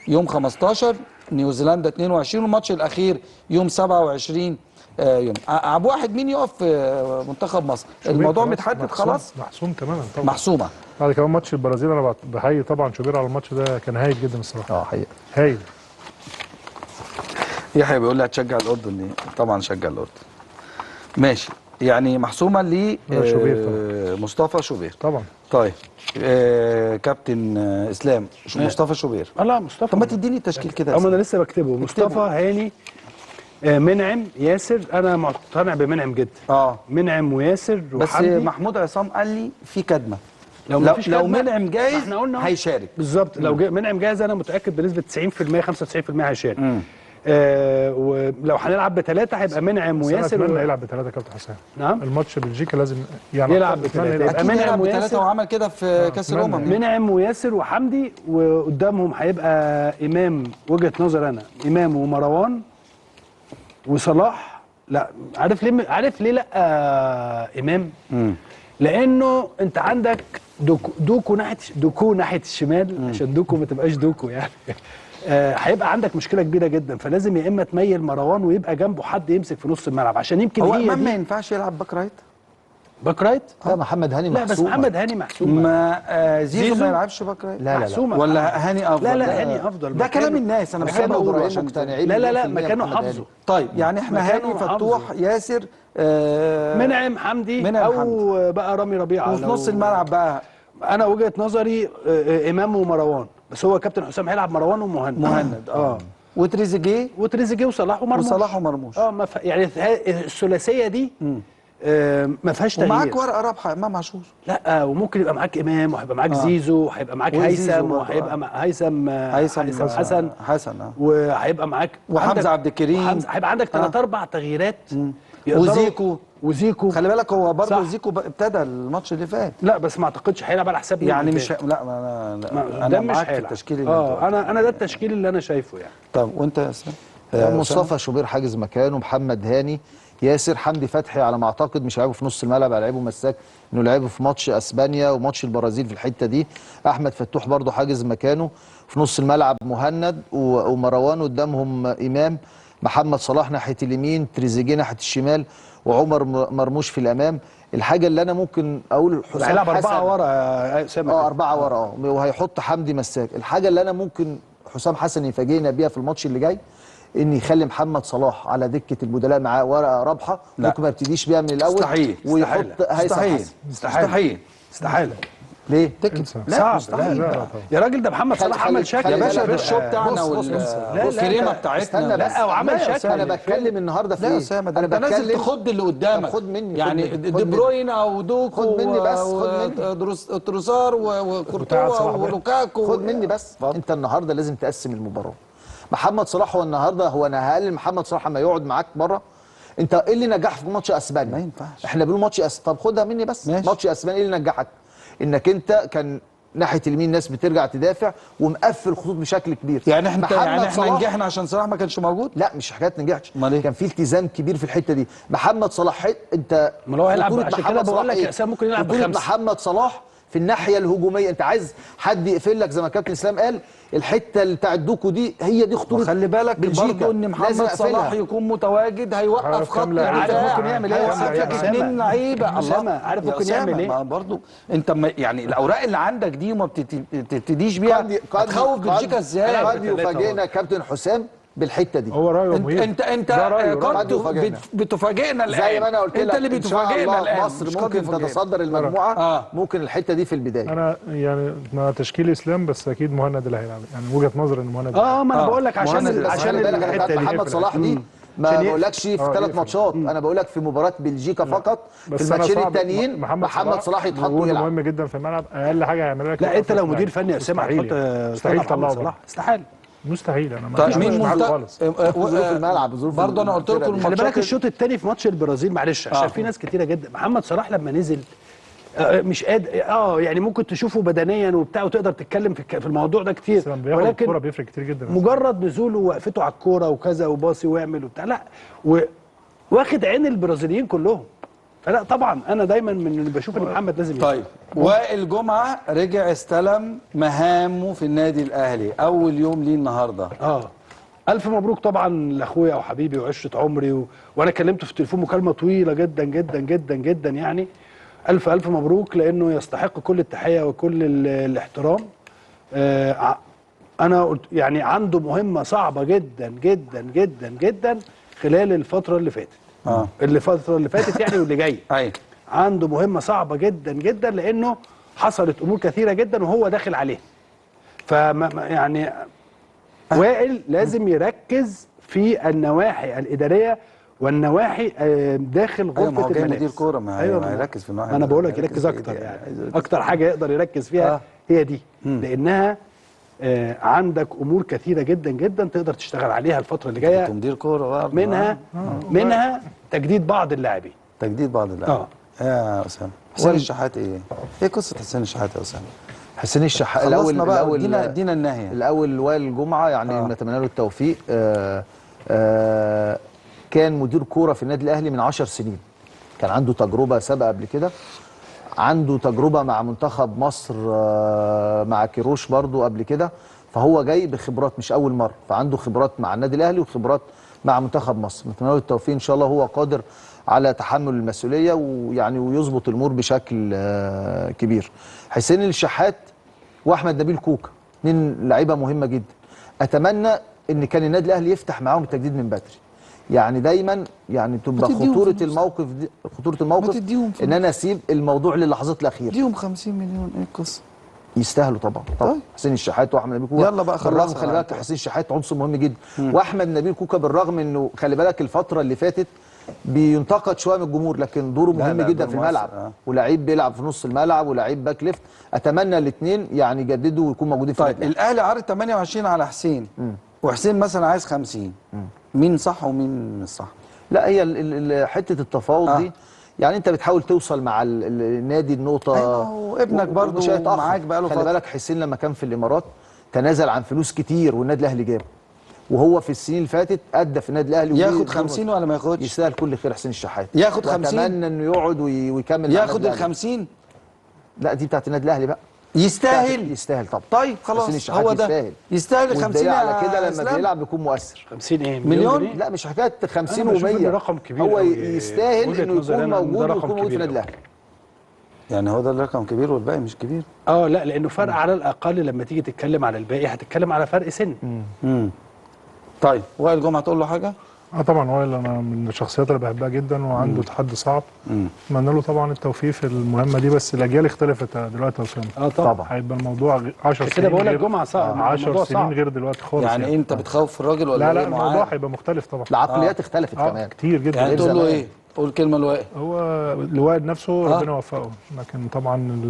يوم 15 نيوزيلندا 22 والماتش الاخير يوم 27 يوم عبد واحد مين يقف في منتخب مصر الموضوع متحدد خلاص محسوم تماما طبعا محسومه بعد كمان ماتش البرازيل انا بحيي طبعا شوبير على الماتش ده كان هايل جدا الصراحه حقيقه هايل يحيى بيقول لي هتشجع الاردن ليه؟ طبعا اشجع الاردن ماشي يعني محسومه ل مصطفى شوبير طبعا طيب كابتن اسلام مصطفى شوبير لا مصطفى طب ما تديني التشكيل كده انا لسه بكتبه مصطفى هاني منعم ياسر انا مقتنع بمنعم جدا منعم وياسر وحمدي بس محمود عصام قال لي في كدمه لو منعم جايز هيشارك بالظبط لو منعم جاهز انا متاكد بنسبه 90% 95% هيشارك ولو هنلعب بثلاثه هيبقى منعم وياسر يلعب بثلاثه كابتن حسام نعم الماتش بلجيكا لازم يعني يلعب بثلاثه يبقى منعم وياسر وعمل كده في كاس الامم منعم وياسر وحمدي وقدامهم هيبقى امام وجهه نظر انا امام ومروان وصلاح لا عارف ليه لا امام لانه انت عندك دوكو ناحيه الشمال عشان دوكو ما تبقاش دوكو يعني هيبقى عندك مشكله كبيره جدا فلازم يا اما تميل مروان ويبقى جنبه حد يمسك في نص الملعب عشان يمكن هو امام ما ينفعش يلعب باك رايت باك رايت لا محمد هاني محسومه لا بس محمد هاني محسومه ما زيزو ما يلعبش باك رايت لا محسومه ولا هاني افضل لا هاني افضل ده كلام الناس انا بحب اقوله عشان مقتنعين لا مكانه حافظه طيب يعني احنا هاني فتوح ياسر منعم حمدي او بقى رامي ربيعه وفي نص الملعب بقى انا وجهه نظري امام ومروان بس هو كابتن حسام هيلعب مروان ومهند وتريزيجيه وصلاح ومرموش يعني الثلاثيه دي ما فيهاش تغيير ومعاك ورقه رابحه امام عاشور لا وممكن يبقى معاك امام وهيبقى معاك زيزو وهيبقى معاك هيثم وهيبقى هيثم حسن وهيبقى معاك وحمزه عبد الكريم هيبقى عندك 3-4 تغييرات وزيكو خلي بالك هو برضه زيكو ابتدى الماتش اللي فات لا بس ما اعتقدش هيلعب على حساب يعني مش لا انا معاك في التشكيل اللي انا ده التشكيل اللي انا شايفه يعني طب وانت يا اسلام مصطفى شوبير حاجز مكانه محمد هاني ياسر حمدي فتحي على ما اعتقد مش هيلعبوا في نص الملعب هيلعبوا مساك انه لعبوا في ماتش اسبانيا وماتش البرازيل في الحته دي احمد فتوح برضه حاجز مكانه في نص الملعب مهند ومروان قدامهم امام محمد صلاح ناحيه اليمين تريزيجيه ناحيه الشمال وعمر مرموش في الامام الحاجه اللي انا ممكن اقول حسام هيلعب 4 ورا يا اسامه 4 ورا وهيحط حمدي مساك الحاجه اللي انا ممكن حسام حسن يفاجئنا بيها في الماتش اللي جاي ان يخلي محمد صلاح على دكه البدلاء معاه ورقه رابحه ممكن ما يبتديش بيها من الاول مستحيل ويحط مستحيل ليه؟ لا صعب. مستحيل. لا. يا راجل ده محمد صلاح عمل شكل يا باشا ده بالك. الشو بتاعنا والكريمه بتاعتنا. استنى بس. لا وعمل شكل. انا بتكلم النهارده في لا يا ايه؟ اسامه، ده انا انت لازم بتكلم تخد اللي قدامك. طب خد مني، يعني خد دي مني. بروين او دوكو خد مني بس، خد مني. تروسار وكورتوا ولوكاكو. خد مني بس. انت النهارده لازم تقسم المباراه. محمد صلاح هو النهارده، هو انا هقلل محمد صلاح لما يقعد معاك بره. انت ايه اللي نجحك في ماتش اسبانيا؟ ما ينفعش. احنا بنقول ماتش طب خدها مني بس. ماشي. ماتش اسبانيا ايه اللي نجحك؟ انك انت كان ناحيه اليمين الناس بترجع تدافع ومقفل خطوط بشكل كبير. يعني احنا محمد صلاح نجحنا عشان صلاح ما كانش موجود؟ لا مش حكايه نجحتش، امال ايه؟ كان في التزام كبير في الحته دي. محمد صلاح انت ما هو هيلعب خطورة عشان محمد كده بقول صلاح لك ايه؟ يا اسامه ممكن يلعب خطورة بخمسه. محمد صلاح في الناحيه الهجوميه، انت عايز حد يقفل لك زي ما كابتن اسلام قال. الحته اللي بتاع الدوكو دي هي دي خطوره. خلي بالك برضه ان محمد صلاح يكون متواجد هيوقف خط عارف ممكن يعمل ايه؟ هيوقف لك اثنين لعيبه. الله، عارف ممكن يعمل ايه؟ برضه انت يعني الاوراق اللي عندك دي وما بتبتديش بيها هتخوف بلجيكا ازاي؟ قد يفاجئنا كابتن حسام بالحته دي. هو رايه مهم. انت قد بتفاجئنا الان. زي ما انا قلت لك انت اللي بتفاجئنا الان. مصر ممكن تتصدر المجموعه. ممكن الحته دي في البدايه. انا يعني مع تشكيل اسلام، بس اكيد مهند اللي هيلعب، يعني وجهه نظري ان مهند. ما انا بقول لك عشان الحته دي محمد صلاح دي ما بقولكش في 3 ماتشات، انا بقول لك في مباراه بلجيكا فقط. في الماتشين التانيين محمد صلاح يتحط ويلعب. مهم جدا في الملعب، اقل حاجه هيعملها لك. لا انت لو مدير فني يا اسامه هتحط مستحيل تطلعه. استحاله. مستحيل. انا طيب مين خالص. ظروف الملعب، ظروف برضه انا قلت لكم خلي بالك الشوط الثاني في ماتش البرازيل، معلش عشان في ناس كتيره جدا. محمد صلاح لما نزل مش قادر يعني ممكن تشوفه بدنيا وبتاع وتقدر تتكلم في الموضوع ده كتير، ولكن الكوره بيفرق كتير جدا. مجرد نزوله ووقفته على الكوره وكذا وباصي ويعمل وبتاع، لا واخد عين البرازيليين كلهم. فلا طبعا انا دايما من اللي بشوف ان محمد لازم يلعب. طيب وائل جمعه رجع استلم مهامه في النادي الاهلي اول يوم ليه النهارده. الف مبروك طبعا لاخويا وحبيبي وعشره عمري وانا كلمته في التليفون مكالمه طويله جدا جدا جدا جدا. يعني الف مبروك، لانه يستحق كل التحيه وكل الاحترام. انا قلت يعني عنده مهمه صعبه جدا جدا جدا جدا خلال الفتره اللي فاتت. الفتره اللي فاتت يعني واللي جايه. ايوه عنده مهمه صعبه جدا جدا، لانه حصلت امور كثيره جدا وهو داخل عليها. يعني وائل لازم يركز في النواحي الاداريه والنواحي داخل غرفه الملابس. مدير كوره ما يركز في النواحي. انا بقول لك يركز اكتر، يعني اكتر حاجه يقدر يركز فيها هي دي. لانها عندك امور كثيره جدا جدا تقدر تشتغل عليها الفتره اللي جايه. مدير كوره منها تجديد بعض اللاعبين. تجديد بعض اللاعبين. يا اسامه حسين الشحات ايه قصه حسين الشحات يا اسامه؟ حسين الشحات الاول ادينا النهايه. الاول وائل الجمعه يعني نتمنى له التوفيق. كان مدير كوره في النادي الاهلي من 10 سنين، كان عنده تجربه سابقه قبل كده، عنده تجربه مع منتخب مصر مع كيروش برضو قبل كده، فهو جاي بخبرات مش اول مره، فعنده خبرات مع النادي الاهلي وخبرات مع منتخب مصر. نتمنى له التوفيق ان شاء الله، هو قادر على تحمل المسؤوليه ويعني ويظبط الامور بشكل كبير. حسين الشحات واحمد نبيل كوكا 2 لعيبه مهمه جدا. اتمنى ان كان النادي الاهلي يفتح معاهم التجديد من بدري، يعني دايما يعني تبقى خطوره الموقف ان انا اسيب الموضوع للحظات الاخيره. اديهم 50 مليون، ايه القصه؟ يستاهلوا طبعا. حسين الشحات واحمد نبيل كوكا يلا بقى بالرغم خلي بالك حسين الشحات عنصر مهم جدا. واحمد نبيل كوكا بالرغم انه خلي بالك الفتره اللي فاتت بينتقد شويه من الجمهور، لكن دوره مهم جدا في الملعب. ولاعيب بيلعب في نص الملعب ولاعيب باك ليفت. اتمنى الاثنين يعني يجددوا ويكونوا موجودين في طيب الاهلي عارض 28 على حسين وحسين مثلا عايز 50. مين صح ومين مش صح؟ لا هي حته التفاوض دي يعني انت بتحاول توصل مع النادي النقطه. ايوه ابنك برضه معاك بقاله خلي بالك حسين لما كان في الامارات تنازل عن فلوس كتير والنادي الاهلي جابه، وهو في السنين اللي فاتت ادى في النادي الاهلي. ياخد 50 ولا ما ياخدش؟ يستاهل كل خير حسين الشحات. ياخد 50. اتمنى انه يقعد ويكمل. ياخد ال 50. لا دي بتاعت النادي الاهلي بقى. يستاهل طبعا. طيب خلاص هو ده يستاهل ال 50 على كده لما بيلعب بيكون مؤثر. 50 ايه؟ مليون؟ لا مش حكايه 50 و100. رقم كبير هو يستاهل انه يكون موجود ويكون موجود في النادي الاهلي. يعني هو ده الرقم كبير والباقي مش كبير؟ لا لانه فرق على الاقل لما تيجي تتكلم على الباقي هتتكلم على فرق سن. طيب وائل جمعه تقول له حاجه؟ طبعا وائل انا من الشخصيات اللي بحبها جدا وعنده تحدي صعب. اتمنى له طبعا التوفيق في المهمه دي، بس الاجيال اختلفت دلوقتي يا اسامه. طبعا هيبقى الموضوع 10 سنين كده بقول لك غير- جمعه صعب 10 سنين غير دلوقتي خالص. يعني انت بتخوف في الراجل ولا لا لا ايه الموضوع معاه؟ هيبقى مختلف طبعا. العقليات اختلفت كمان كتير جدا. يعني غير تقول له زمان. ايه؟ قول كلمه لوائل. هو لوائل نفسه ربنا يوفقه، لكن طبعا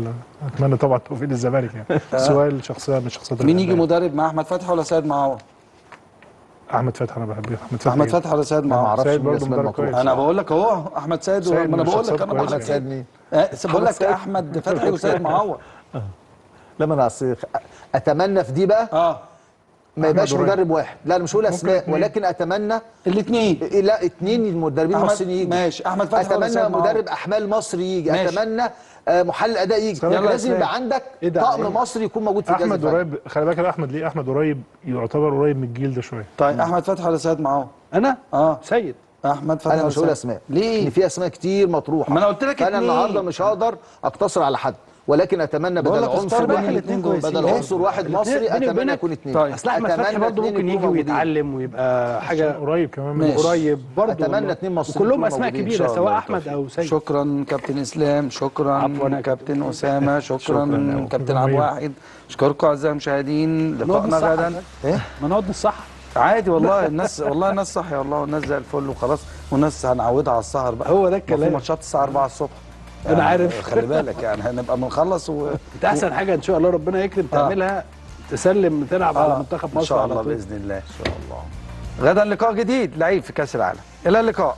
اتمنى طبعا التوفيق للزمالك يعني. سؤال شخصيه من الشخصيات مين يجي مدرب مع احمد فتحي ولا سيد معوض؟ احمد فتحي انا بحبه. احمد فتحي ولا سيد معوض؟ معرفش سيد مين برضه اسماء مدرب المطروح. كويس. انا بقول لك اهو احمد سيد سيد ما انا من بقول لك الشخصيات انا بقول لك احمد سيد ايه؟ مين؟ بقول لك احمد فتحي وسيد معوض. لما انا اتمنى في دي بقى ما يبقاش قريب. مدرب واحد. لا انا مش هقول اسماء اتنين. ولكن اتمنى الاثنين. لا 2 المدربين المصريين يجوا. ماشي احمد فتحي ولا اتمنى سيد معوض؟ مدرب احمال مصري يجي. ماشي. اتمنى محلل اداء يجي. يلا لازم يا يبقى إسلام. عندك إيه ده؟ طقم مصري يكون موجود في الجهاز احمد الفني. قريب، خلي بالك يا احمد ليه؟ احمد قريب يعتبر قريب من الجيل ده شويه. طيب احمد فتحي ولا سيد معوض؟ انا سيد. احمد فتحي انا ولا مش هقول سيد؟ اسماء ليه؟ ان في اسماء كتير مطروحه. ما أنا قلت لك فانا اتنين. النهارده مش هقدر اقتصر على حد، ولكن اتمنى بقول بدل لك اختار عنصر بين واحد الاتنين كويسين. بدل عنصر واحد مصري بيني اتمنى وبينك يكون 2. طيب. اصل احمد فتحي برضه ممكن يجي ويتعلم ويبقى حاجه قريب كمان من ماشي. قريب برضه. اتمنى 2 مصريين وكلهم يكونوا اسماء موجودين. كبيره إن شاء سواء الله. احمد او سيد. شكرا كابتن اسلام، شكرا عفواً. كابتن اسامه، شكرا كابتن شكراً. عبد الواحد. اشكركم اعزائي المشاهدين، نقعد لقائنا نصحح غدا. بقى. ما نقعد نصحح. عادي والله الناس الناس صح والله، والناس زي الفل وخلاص، والناس هنعودها على السهر بقى. هو ده الكلام. في ماتشات الساعه 4 الصبح. أنا عارف. خلي بالك يعني هنبقى بنخلص انت احسن حاجه ان شاء الله ربنا يكرم تعملها تسلم تلعب على منتخب مصر ان شاء على الله طول. باذن الله. ان شاء الله. غدا لقاء جديد لعيب في كاس العالم. الى اللقاء.